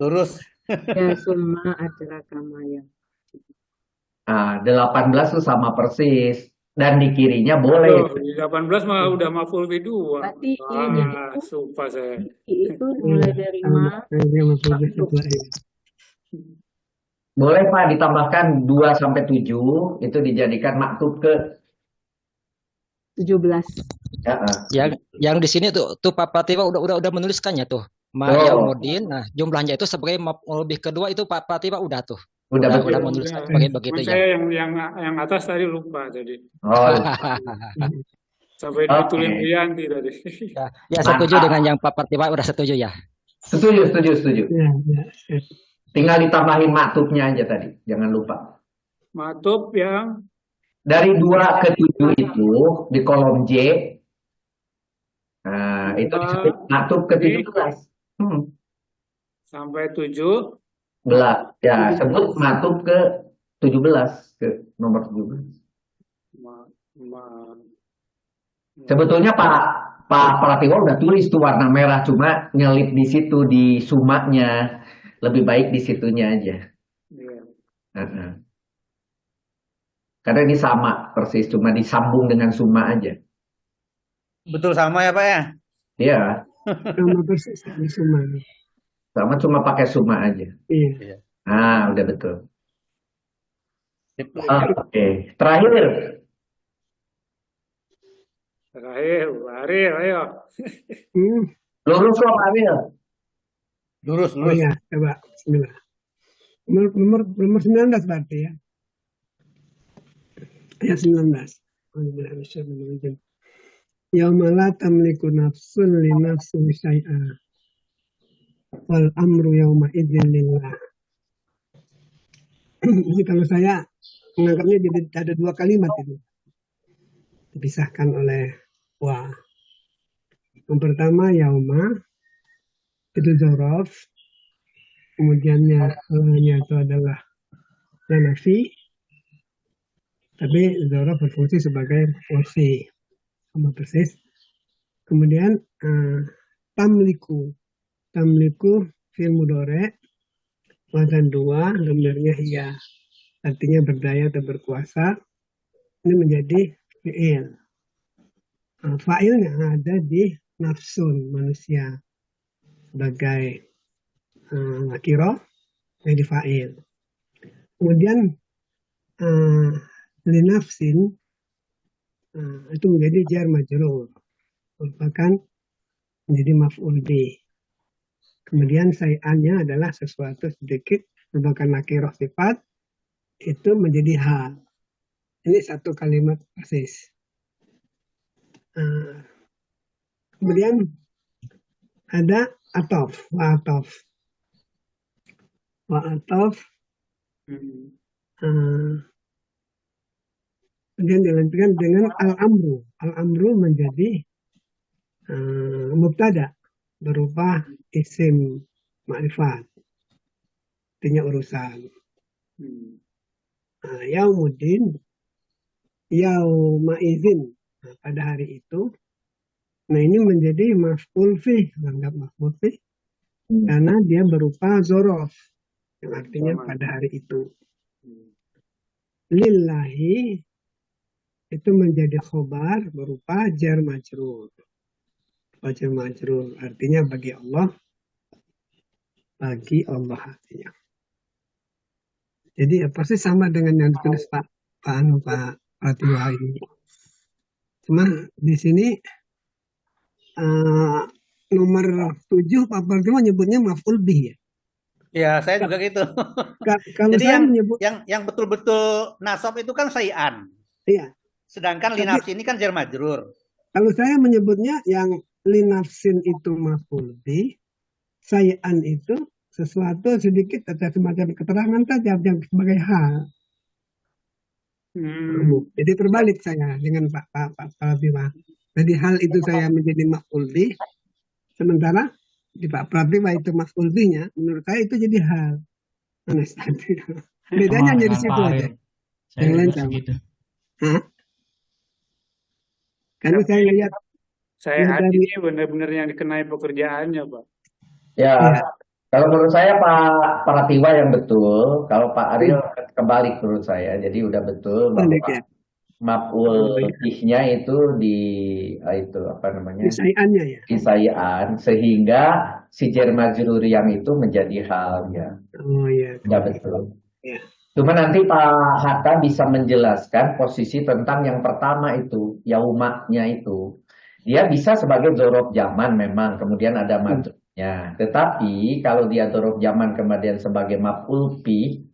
Terus Ya summa adraka ma ya. Nah, 18 itu sama persis. Dan di kirinya boleh. Loh, di 18 mah udah maf'ul bih dua. Berarti I-nya itu, Sumpah saya. I itu mulai dari ma Dia masuk masuk Boleh Pak ditambahkan 2 sampai 7 itu dijadikan maktub ke 17. yang di sini tuh Pak Pratiwa udah menuliskannya tuh. Ma Oh. yaumuddin. Nah, jumlahnya itu sebagai maf'ul bih kedua itu Pak Pratiwa udah tuh. Udah Udah betul. menuliskan sebagai begitu Cuman ya. saya yang atas tadi lupa tadi. Oh, Sampai Oke. ditulis Yanti tadi. Ya setuju dengan yang Pak Pratiwa udah setuju ya. setuju. Ya. Tinggal ditambahin maktubnya aja tadi. Jangan lupa. Matub yang Dari 2 ke 7 itu di kolom J. Nah, itu disebut maktub ke 17. sampai 7. Ya, sebut maktub ke 17, ke nomor 17. Sebetulnya Pak Pratiwa udah tulis tuh warna merah, cuma nyelip di situ di sumaknya. Lebih baik di situnya aja. Iya. Karena ini sama persis, cuma disambung dengan suma aja. betul sama ya Pak ya. Iya, Sama persis di semua. sama cuma pakai suma aja. Iya. Ah, udah betul. Sip. Oke, terakhir. Ariel, ayo. Lurus loh, Ariel. Lurus. Oh ya, coba. Bismillah. Nomor 19 berarti ya. Ayat 19. Yauma la tamliku nafsun li nafsin syai'a wal amru yauma idzin lillah. Jadi kalau saya menganggapnya jadi ada 2 kalimat itu. Dipisahkan oleh wa. Yang pertama yauma itu dzaraf. Kemudiannya itu adalah nafi. Tapi dzaraf berfungsi sebagai wasfi. Sama persis. Kemudian tamliku fi'il mudhari' wazan 2 domirnya iya, artinya berdaya atau berkuasa. Ini menjadi fi'il. Fa'ilnya ada di nafsun manusia sebagai nakirah jadi fa'il. Kemudian li nafsin itu menjadi jar majrur, merupakan menjadi maf'ul bih. Kemudian say'annya adalah sesuatu sedikit, merupakan nakirah sifat, itu menjadi hal. Ini satu kalimat persis. Kemudian ada atof, wa atof. Kemudian dilanjutkan dengan al-amru. Al-amru menjadi mubtada berupa isim ma'rifat. Artinya urusan. Nah, yaumuddin, yaumaizin. Nah, pada hari itu, nah ini menjadi maf'ul fih, anggap maf'ul fih, karena dia berupa zorof, yang artinya pada hari itu. Lillahi itu menjadi khobar berupa jar majrur. Jar majrur artinya bagi Allah artinya. Jadi pasti sama dengan yang ditulis Pak Pratiwa ini. Cuma di sini nomor 7 Pak Pratiwa nyebutnya maf'ul bih ya. Ya, saya juga gitu. Kalau Jadi saya menyebut yang betul-betul nasab itu kan sayan. Iya. Sedangkan linafsi ini kan jar majrur. Kalau saya menyebutnya yang linafsin itu maf'ul bih, sayan itu sesuatu sedikit atau semacam keterangan saja yang sebagai hal. Jadi terbalik saya dengan Pak Pratiwa. Jadi hal itu saya menjadi maf'ul bih, sementara di Pak Pratiwa itu maf'ul bihnya, menurut saya itu jadi hal. Bedanya hanya di situ aja. Yang lain sama. Karena saya lihat ini benar-benar yang dikenai pekerjaannya, Pak. Ya, kalau menurut saya Pak Pratiwa yang betul, kalau Pak Ariel kebalik menurut saya. Jadi udah betul bahwa maf'ul bihnya itu di itu apa namanya? Disai'annya ya. Disai'an, sehingga si jar majrur yang itu menjadi hal ya. Oh iya. Ya betul. Ya. Cuma nanti Pak Hatta bisa menjelaskan posisi tentang yang pertama itu, yaumaknya itu. Dia bisa sebagai dzorof zaman memang, kemudian ada majrurnya. Tetapi kalau dia dzorof zaman kemudian sebagai maf'ul bih,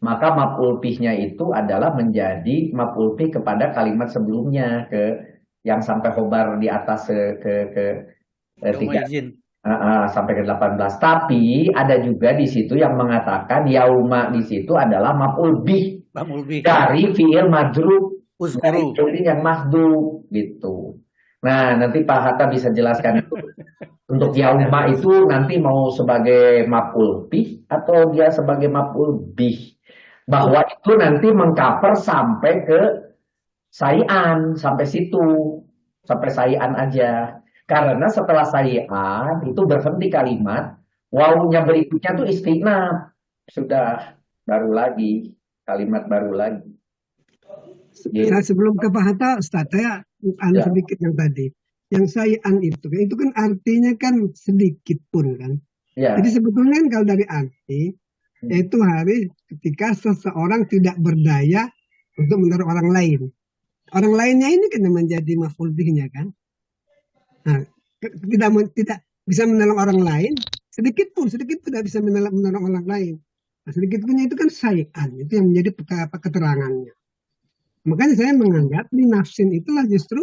maka maf'ul bihnya itu adalah menjadi maf'ul bih kepada kalimat sebelumnya yang sampai khobar di atas ke 3 sampai ke 18. Tapi ada juga di situ yang mengatakan yauma di situ adalah maf'ul bih dari fi'il majrur, dari fi'il yang mahdhuf gitu. Nah, nanti Pak Hatta bisa jelaskan itu. Untuk yauma itu nanti mau sebagai maf'ul bih atau dia sebagai maf'ul bih. Bahwa itu nanti mengcover sampai ke sayan, sampai situ. Sampai sayan aja. Karena setelah sayan itu berhenti kalimat, wawunya berikutnya tuh istinaf. Sudah baru lagi, kalimat baru lagi. Nah, sebelum ke Pak Hatta, Ustaz, saya sedikit yang tadi. Yang sayan itu kan artinya kan sedikit pun kan. Ya. Jadi sebetulnya kan kalau dari arti, yaitu hari ketika seseorang tidak berdaya untuk menolong orang lain. Orang lainnya ini kan menjadi maf'ul bihnya kan. Nah, tidak bisa menolong orang lain, sedikit pun tidak bisa menolong orang lain. Nah, sedikit punya itu kan sayan, itu yang menjadi keterangannya. Makanya saya menganggap di nafsin itulah justru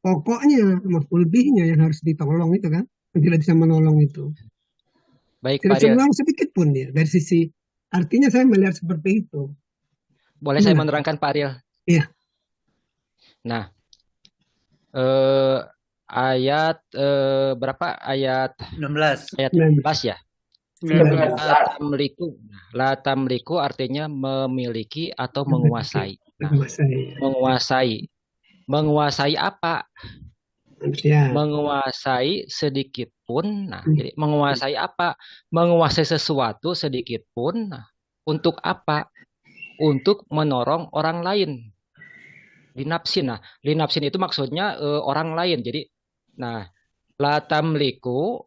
pokoknya maf'ul bihnya yang harus ditolong itu kan, yang tidak bisa menolong itu. Baik, tidak Pak Ariel. menolong sedikit pun dia dari sisi artinya saya melihat seperti itu. Boleh saya menerangkan Pak Ariel? Iya. Nah, ayat berapa? Ayat 19. Ayat 19 ya. 19. La tamliku artinya memiliki atau menguasai. Nah, menguasai apa? Ya. Menguasai sedikit pun. Nah, jadi menguasai apa? Menguasai sesuatu sedikit pun. Nah, untuk apa? Untuk menolong orang lain. Linapsin. Nah, linapsin itu maksudnya orang lain. Jadi, nah, la tamliku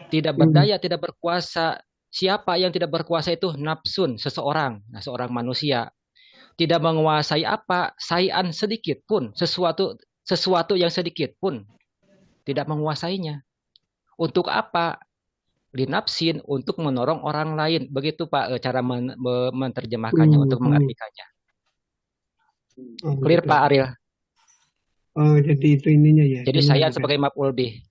tidak berdaya, tidak berkuasa. Siapa yang tidak berkuasa itu nafsun, seseorang. Nah, seorang manusia. Tidak menguasai apa? Sayan sedikit pun. Sesuatu yang sedikit pun. Tidak menguasainya. Untuk apa? Linapsin, untuk menolong orang lain. Begitu Pak cara menerjemahkannya, untuk mengartikannya. Clear Pak Ariel? Oh, jadi itu ininya ya. Jadi saya sebagai maf'ul bih.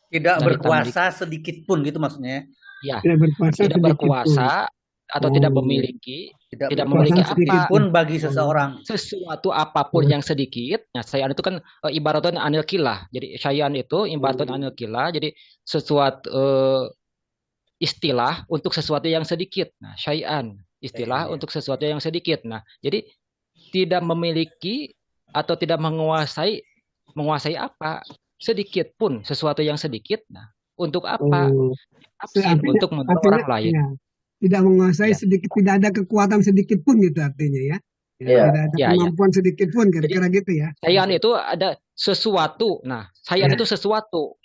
Tidak berkuasa sedikit pun gitu maksudnya. Ya. Tidak berkuasa atau tidak memiliki, tidak memiliki apa pun bagi seseorang. Sesuatu apapun yang sedikit. Nah, sayan itu kan ibaratun anil kilah. Jadi sayan itu ibaratun anil kilah. Jadi sesuatu istilah untuk sesuatu yang sedikit. Nah, sayan istilah untuk sesuatu yang sedikit. Nah, jadi tidak memiliki atau tidak menguasai apa sedikit pun sesuatu yang sedikit. Nah, untuk apa? Absin untuk menolong orang lain. Ya, tidak menguasai Ya. sedikit, tidak ada kekuatan sedikit pun gitu artinya ya. Iya. Tidak ada kemampuan sedikit pun kira-kira gitu ya. Sayan itu ada sesuatu. Nah, sayan itu sesuatu.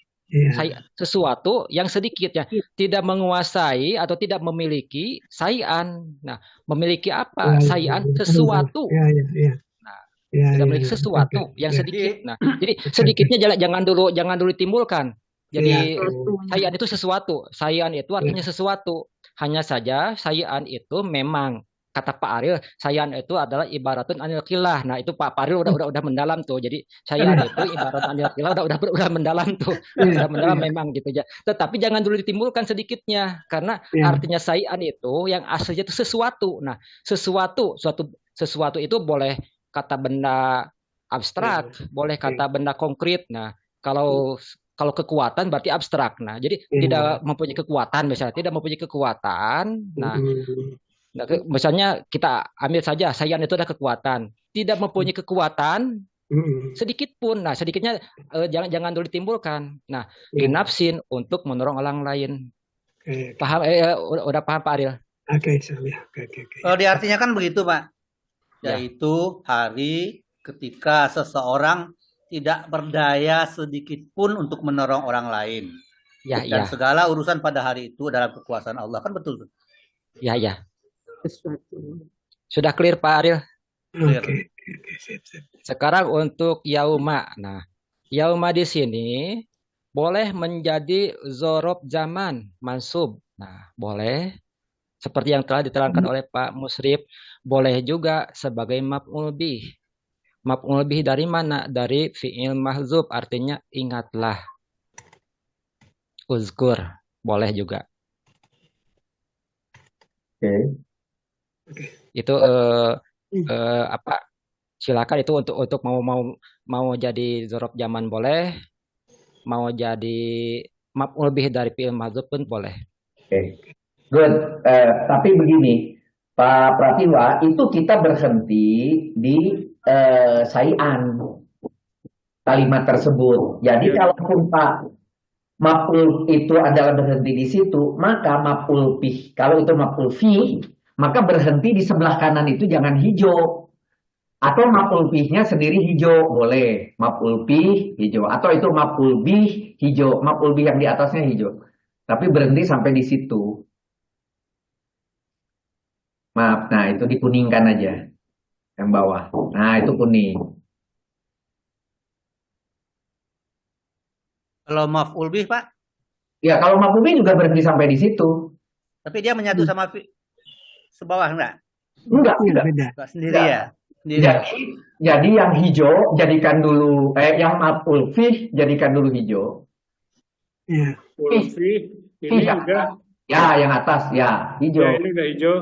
Sesuatu yang sedikit ya, tidak menguasai atau tidak memiliki sayan. Nah, memiliki apa? Sayan sesuatu. Nah, tidak memiliki sesuatu yang sedikit. Nah, jadi sedikitnya jangan dulu ditimbulkan. Jadi sayan itu sesuatu. Sayan itu artinya sesuatu. Hanya saja sayan itu memang kata Pak Ariel, sayan itu adalah ibaratun anil kilah. Nah, itu Pak Ariel udah mendalam tuh. Jadi sayan itu ibarat anil kilah udah mendalam tuh. Udah mendalam memang gitu ya. Tetapi jangan dulu ditimbulkan sedikitnya karena artinya sayan itu yang aslinya itu sesuatu. Nah, sesuatu itu boleh kata benda abstrak, boleh kata benda konkret. Nah, kalau kekuatan berarti abstrak. Nah, jadi tidak mempunyai kekuatan misalnya, tidak mempunyai kekuatan. Nah, misalnya kita ambil saja sayan itu ada kekuatan, tidak mempunyai kekuatan sedikit pun. Nah, sedikitnya jangan dulu ditimbulkan. Nah, linafsin untuk menolong orang lain. Paham? Udah paham Pak Ariel? Oke. Kalau diartinya kan begitu Pak, yaitu hari ketika seseorang tidak berdaya sedikit pun untuk menolong orang lain. Dan segala urusan pada hari itu dalam kekuasaan Allah, kan betul tuh? Ya. Sudah clear Pak Ariel? Clear. Sekarang untuk yauma. Nah, yauma di sini boleh menjadi zorob zaman mansub. Nah, boleh seperti yang telah diterangkan oleh Pak Musrif, boleh juga sebagai maf'ul bih. Maf'ul bih dari mana? Dari fi'il mahzub, artinya ingatlah. Uzkur, boleh juga. Itu silakan itu untuk mau jadi zorob zaman boleh, mau jadi maf'ul bih dari fi'il mahzub pun boleh. Good. Tapi begini, Pak Pratiwa, itu kita berhenti di sayan kalimat tersebut. Jadi kalaupun Pak maf'ul itu adalah berhenti di situ, maka maf'ul bih, kalau itu maf'ul fi, maka berhenti di sebelah kanan itu jangan hijau. Atau maf'ul bihnya sendiri hijau, boleh. Maf'ul bih hijau. Atau itu maf'ul bih hijau. Maf'ul bih yang di atasnya hijau. Tapi berhenti sampai di situ. Maaf, nah itu dikuningkan aja. Yang bawah. Nah itu kuning. Kalau maf'ul bih Pak? Ya kalau maf'ul bih juga berhenti sampai di situ. Tapi dia menyatu sama sebawah enggak? Enggak. Sendiri ya? Jadi yang hijau jadikan dulu, yang maf'ul bih jadikan dulu hijau. Iya. Ini udah. Ya yang atas ya hijau. Ya, ini udah hijau.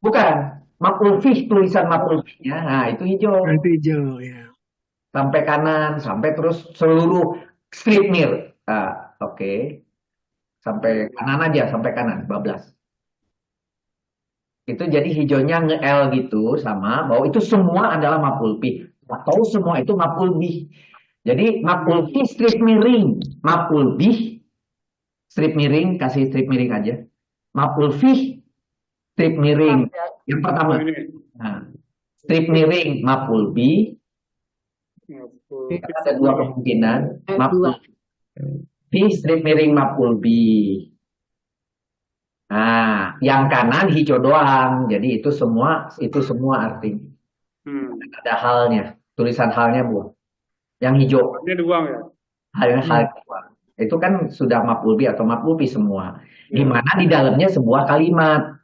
Bukan, maf'ul bih, tulisan maf'ul bihnya, nah itu hijau. Itu hijau, ya. Sampai kanan, sampai terus seluruh strip mir. Oke. Sampai kanan aja, sampai kanan, bablas. Itu jadi hijaunya nge-L gitu sama bahwa itu semua adalah maf'ul bih. Atau semua itu maf'ul bih. Jadi maf'ul bih strip miring, maf'ul bih strip miring, kasih strip miring aja. Maf'ul bih strip miring yang pertama. Nah, strip miring maf'ul bih. Ada dua kemungkinan. Maf'ul bih strip miring maf'ul bih. Nah, yang kanan hijau doang. Jadi itu semua artinya. Ada halnya, tulisan halnya buang. Yang hijau. Ini dibuang ya. Halnya buang. Itu kan sudah maf'ul bih atau maf'ul bih semua. Gimana di dalamnya sebuah kalimat.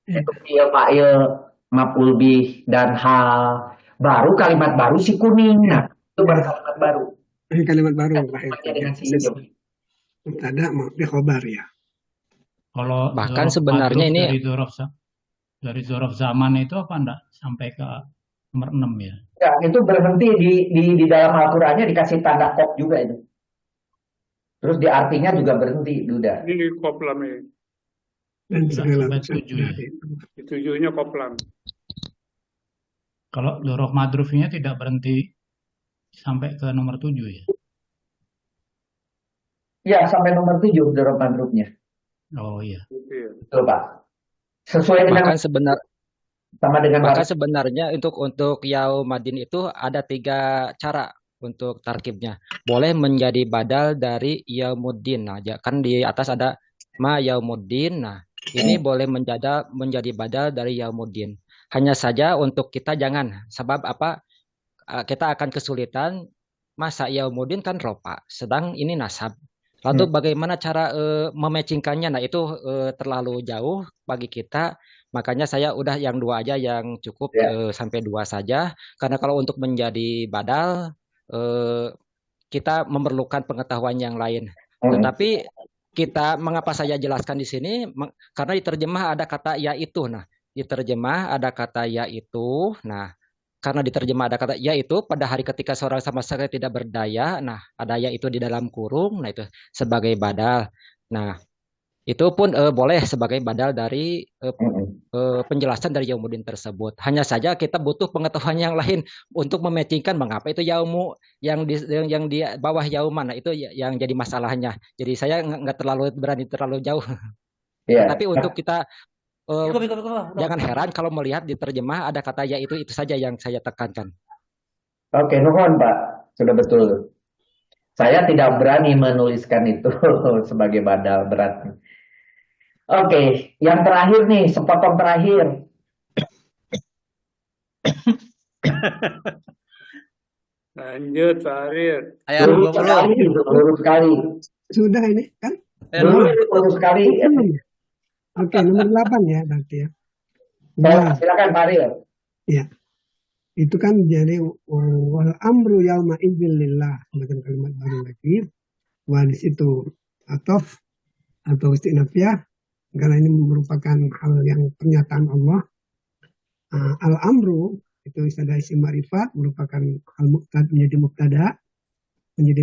Itu fi'il, fa'il, maf'ul bih dan hal. Baru kalimat baru si kuning. Nah, itu baru kalimat baru. Kalimat baru. Dengan si hijau. Ada maf'ul khobar ya. Kalau bahkan sebenarnya ini dari zorof zaman itu apa enggak sampai ke nomor 6 ya? Ya, itu berhenti di dalam Al-Qur'annya dikasih tanda kop juga itu. Terus di artinya juga berhenti, udah. Ini di kop lam ini. dan Enggak segala sampai usaha 7 ya. dari itu. Di 7-nya koplam. Kalau dzaruf madrufnya tidak berhenti sampai ke nomor 7 ya. Ya, sampai nomor 7 dzaruf madrufnya. Oh iya. Gitu ya. Betul, Pak. Sesuai dengan sama dengan Bahkan sebenarnya untuk yaumadin itu ada 3 cara untuk tarkibnya. Boleh menjadi badal dari yaumuddin. Nah, kan di atas ada ma yaumuddin. Nah, ini boleh menjadi badal dari yaumuddin. Hanya saja untuk kita jangan, sebab apa? Kita akan kesulitan. Masa yaumuddin kan ropa, sedang ini nasab. Lalu bagaimana cara mematchingkannya? Nah, itu terlalu jauh bagi kita. Makanya saya udah yang 2 aja yang cukup, sampai 2 saja. Karena kalau untuk menjadi badal, kita memerlukan pengetahuan yang lain. Tetapi mengapa saya jelaskan di sini? Karena di terjemah ada kata yaitu. Nah, di terjemah ada kata yaitu. Nah, karena diterjemah ada kata yaitu pada hari ketika seorang sama sekali tidak berdaya. Nah, ada yaitu di dalam kurung. Nah, itu sebagai badal. Nah, itu pun boleh sebagai badal dari penjelasan dari yaumuddin tersebut. Hanya saja kita butuh pengetahuan yang lain untuk mematchingkan mengapa itu yaumu yang di bawah yauman. Nah, itu yang jadi masalahnya. Jadi saya nggak berani terlalu jauh. Tapi untuk kita jangan heran kalau melihat di terjemah ada kata yaitu, itu saja yang saya tekankan. Oke, nuhun Pak, sudah betul. Saya tidak berani menuliskan itu sebagai badal, berat. Oke, yang terakhir nih, sepotong terakhir. Lanjut, Pak Arir. Lurus sekali. Sudah ini kan? Lurus sekali. Oke, nomor 8 ya berarti ya. Silakan Pak Arir. Ya. Itu kan jadi wal amru yauma idzin lillah, dengan kalimat baru lagi. Wah, di situ atau istinafiyah, karena ini merupakan hal yang pernyataan Allah. Al-amru itu istilah isim ma'rifat, merupakan hal muqtad menjadi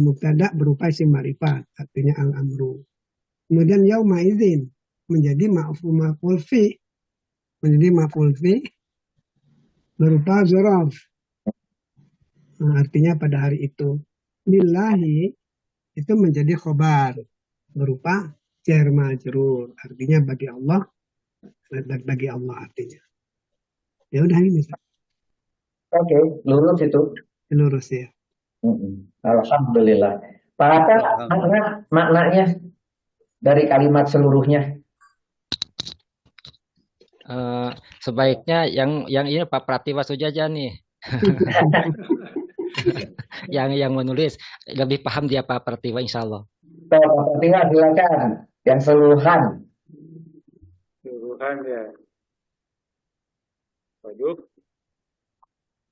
mubtada berupa isim ma'rifat, artinya al-amru. Kemudian yauma idzin menjadi maf'ul fi, berupa dzaraf. Artinya pada hari itu. Lillahi itu menjadi khobar berupa jar majrur, artinya bagi Allah artinya. Ya udah ini. Oke, lurus itu. Lurus ya. Alhamdulillah. Pak Hatta, maknanya dari kalimat seluruhnya. Sebaiknya yang ini Pak Pratiwa Sujaja nih. yang menulis lebih paham dia Pak Pratiwa, insya Allah. Pak Pratiwa silakan, yang seluruhan ya. Waduh,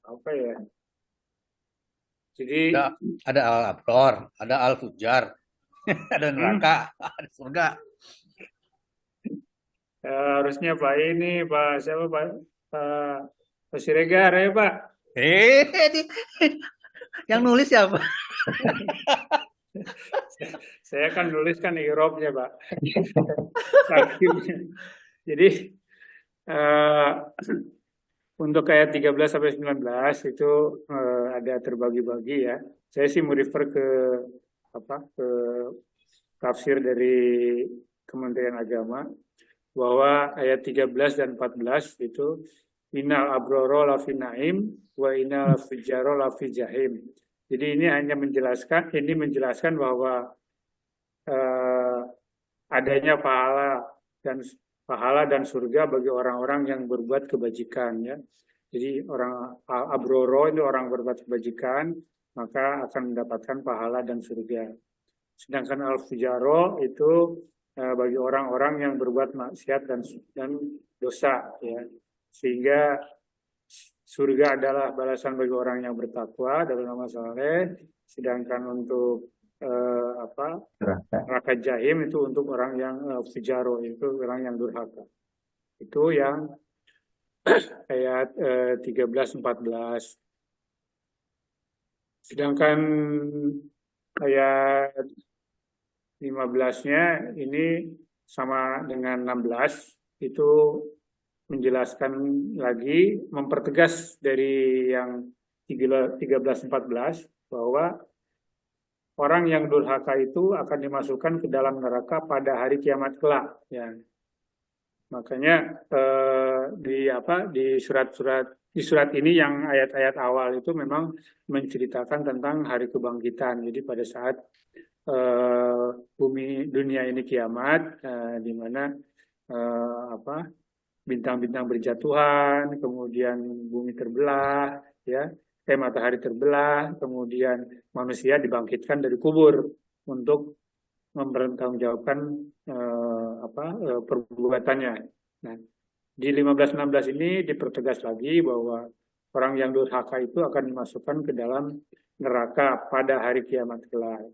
apa ya? Jadi ada al-abror, ada al-fujar, ada neraka, ada surga. Harusnya Pak ini, Pak siapa Pak Siregar ya Pak? Yang nulis siapa? Saya kan nulis kan i'rabnya Pak. Jadi untuk ayat 13 sampai 19 itu ada terbagi-bagi ya. Saya sih merefer ke tafsir dari Kementerian Agama bahwa ayat 13 dan 14 itu innal abroro lafi naim wa innal fujaro lafi jahim. Jadi ini hanya menjelaskan bahwa adanya pahala dan surga bagi orang-orang yang berbuat kebajikan ya. Jadi orang abroro itu orang berbuat kebajikan maka akan mendapatkan pahala dan surga. Sedangkan al-fujaro itu bagi orang-orang yang berbuat maksiat dan dosa ya. Sehingga surga adalah balasan bagi orang yang bertakwa dalam amal saleh, sedangkan untuk neraka jahim itu untuk orang yang fujaro, itu orang yang durhaka. Itu yang ayat 13-14. Sedangkan ayat 15-nya ini sama dengan 16 itu menjelaskan lagi, mempertegas dari yang 13-14 bahwa orang yang durhaka itu akan dimasukkan ke dalam neraka pada hari kiamat kelak. Ya. Makanya di surat ini yang ayat-ayat awal itu memang menceritakan tentang hari kebangkitan. Jadi pada saat dunia ini kiamat, di mana bintang-bintang berjatuhan, kemudian bumi terbelah, ya, matahari terbelah, kemudian manusia dibangkitkan dari kubur untuk mempertanggungjawabkan perbuatannya. Nah, di 15-16 ini dipertegas lagi bahwa orang yang durhaka itu akan dimasukkan ke dalam neraka pada hari kiamat kelak.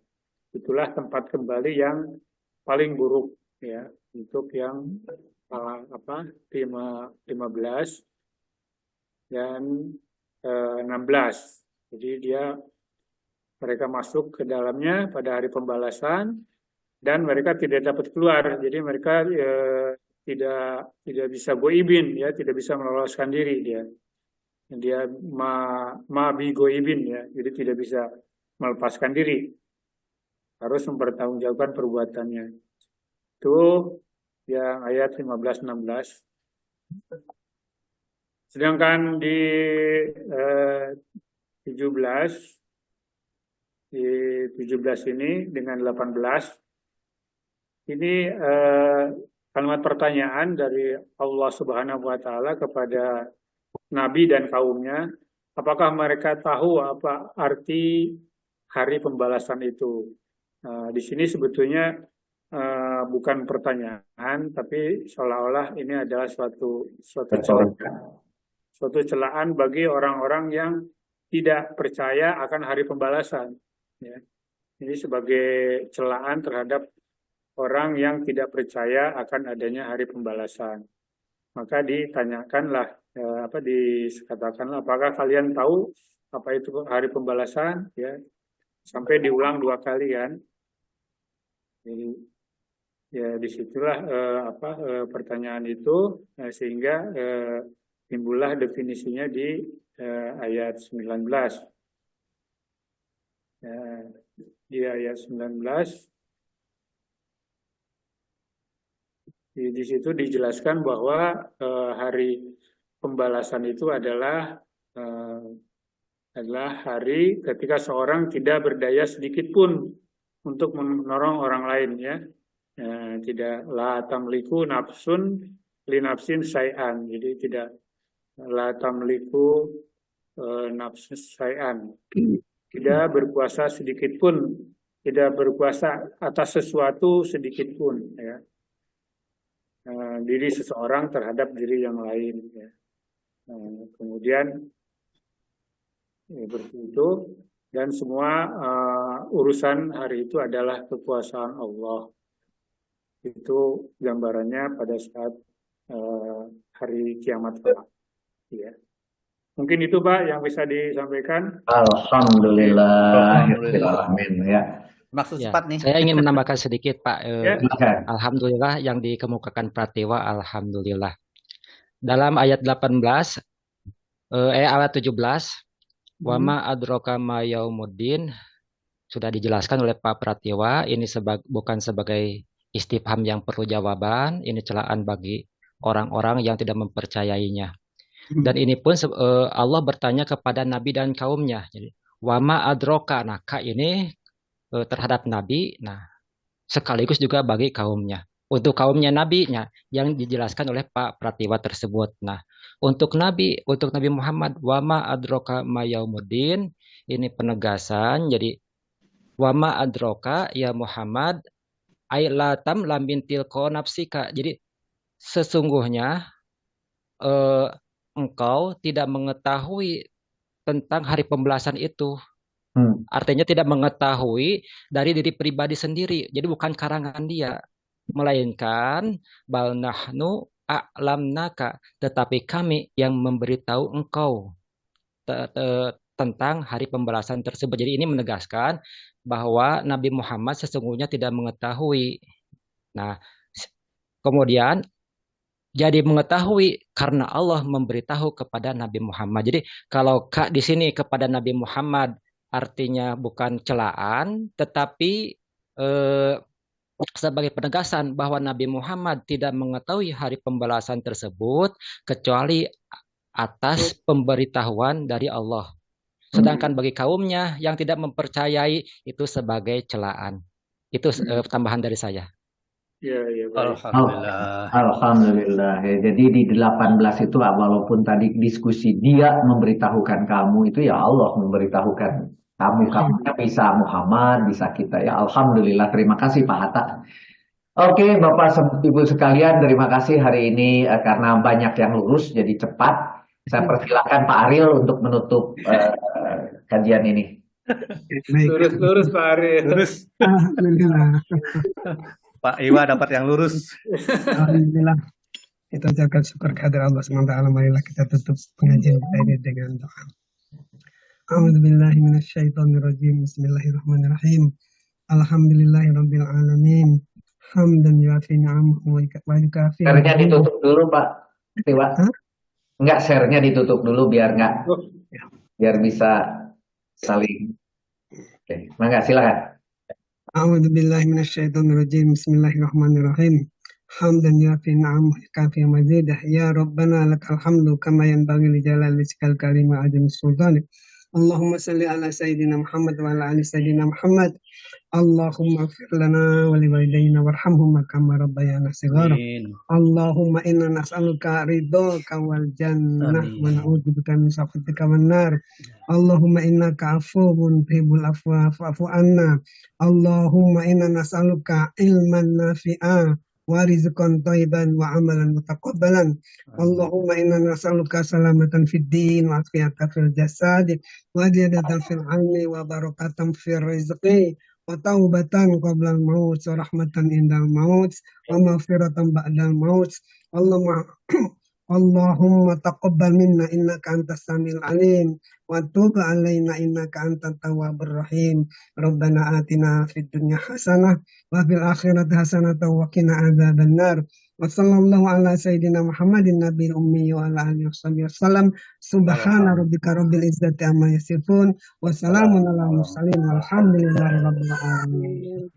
Itulah tempat kembali yang paling buruk, ya, untuk yang 15 dan 16. Jadi mereka masuk ke dalamnya pada hari pembalasan dan mereka tidak dapat keluar. Jadi mereka tidak bisa goibin, ya, tidak bisa meloloskan diri dia. Dia bi goibin, ya, jadi tidak bisa melepaskan diri. Harus mempertanggungjawabkan perbuatannya. Itu yang ayat 15-16. Sedangkan di 17 ini dengan 18 ini kalimat pertanyaan dari Allah Subhanahu wa taala kepada nabi dan kaumnya, apakah mereka tahu apa arti hari pembalasan itu? Di sini sebetulnya bukan pertanyaan, tapi seolah-olah ini adalah suatu celaan bagi orang-orang yang tidak percaya akan hari pembalasan. Ya. Ini sebagai celaan terhadap orang yang tidak percaya akan adanya hari pembalasan. Maka ditanyakanlah, dikatakanlah, apakah kalian tahu apa itu hari pembalasan? Ya, sampai diulang 2 kali kan. Jadi ya disitulah pertanyaan itu sehingga timbullah definisinya di ayat 19. Di ayat 19 di situ dijelaskan bahwa hari pembalasan itu adalah hari ketika seorang tidak berdaya sedikit pun untuk menolong orang lain, ya. Tidak la tamliku nafsun li nafsin syai'an. Jadi tidak la tamliku nafsun syai'an. Tidak berkuasa sedikit pun, tidak berkuasa atas sesuatu sedikit pun, ya. Diri seseorang terhadap diri yang lain, ya. Kemudian seperti itu, dan semua urusan hari itu adalah kekuasaan Allah. Itu gambarannya pada saat hari kiamat kelak, ya. Mungkin itu Pak yang bisa disampaikan. Alhamdulillah. Amin, ya. Maksud Ya, cepat nih. saya ingin menambahkan sedikit Pak. Ya. Alhamdulillah yang dikemukakan Pratiwa, alhamdulillah. Dalam ayat 18, ayat 17, wama adroka ma yaumuddin, sudah dijelaskan oleh Pak Pratiwa. Ini bukan sebagai istifham yang perlu jawaban, ini celaan bagi orang-orang yang tidak mempercayainya. Dan ini pun Allah bertanya kepada Nabi dan kaumnya. Jadi, wama adroka, nah ka ini terhadap Nabi, nah sekaligus juga bagi kaumnya. Untuk kaumnya Nabi-nya yang dijelaskan oleh Pak Pratiwa tersebut. Nah, untuk Nabi Muhammad, wama adroka ma yaumuddin, ini penegasan. Jadi wama adroka ya Muhammad ailatam lambintil ko nafsika. Jadi sesungguhnya engkau tidak mengetahui tentang hari pembalasan itu. Artinya tidak mengetahui dari diri pribadi sendiri. Jadi bukan karangan dia, melainkan bal nahnu a'lamnaka, tetapi kami yang memberitahu engkau tentang hari pembalasan tersebut. Jadi ini menegaskan bahwa Nabi Muhammad sesungguhnya tidak mengetahui. Nah, Kemudian jadi mengetahui karena Allah memberitahu kepada Nabi Muhammad. Jadi kalau Kak di sini kepada Nabi Muhammad artinya bukan celaan, tetapi sebagai penegasan bahwa Nabi Muhammad tidak mengetahui hari pembalasan tersebut kecuali atas pemberitahuan dari Allah. Sedangkan bagi kaumnya yang tidak mempercayai itu sebagai celaan. Itu tambahan dari saya. Ya, Alhamdulillah. Alhamdulillah. Jadi di 18 itu walaupun tadi diskusi dia memberitahukan kamu itu ya Allah memberitahukan kamu. Kamunya bisa Muhammad, bisa kita ya. Alhamdulillah. Terima kasih Pak Hatta. Oke Bapak Ibu sekalian, terima kasih hari ini karena banyak yang lurus jadi cepat. Saya persilakan Pak Ariel untuk menutup kajian ini. Lurus Pak Ariel. Lurus. Alhamdulillah. Pak Iwa dapat yang lurus. Alhamdulillah. Kita ucapkan syukur kehadirat Allah SWT. Marilah kita tutup pengajian kita ini dengan doa. A'udzubillahi minasyaitonirrajim. Bismillahirrahmanirrahim. Alhamdulillahirabbil alamin. Hamdan yuafi ni'amahu wa yukafi. Share-nya ditutup dulu Pak Iwa. Enggak, share-nya ditutup dulu biar bisa saling. Oke, mangga silakan. A'udzu billahi minasyaitonir rajim. Bismillahirrahmanirrahim. Hamdan yuafi ni'amahu wa yukafi mazidah. Ya Rabbana lakal hamdu kama yanbaghi li jalali wajhikal karim wa azimi sultanik. Allahumma salli ala sayyidina Muhammad wa ala ali sayyidina Muhammad. Allahumma ighfir lana wa liwalidayna warhamhum kama rabbayana shighara. Allahumma inna nas'aluka ridhaka wal jannah wa na'udzubika min sakhatika wan nar. Allahumma innaka afuwwun tuhibbul afwa fa'fu anna. Allahumma inna nas'aluka ilman nafi'a wa rizqan thayyiban wa amalan mutaqabbalan. Allahumma inna nas'aluka salamatan fid din wa afiyatan fil jasad wa ziyadatan fil ilmi wa barakatan fil rizqi wa taubatan qabla al-maut wa rahmatan indal maut wa maghfiratan ba'dal maut. Allahumma taqabbal minna innaka antas samiul alim wa tub alaina innaka antat tawwabur rahim. Rabbana atina fid dunya hasanah wa fil akhirati hasanah wa qina adzabannar. Wa sallallahu ala sayyidina Muhammadin nabiyil ummi wa ala alihi wasallam. Subhana rabbika rabbil izzati amma yasifun wa salamun alal mursalin walhamdulillahi rabbil alamin.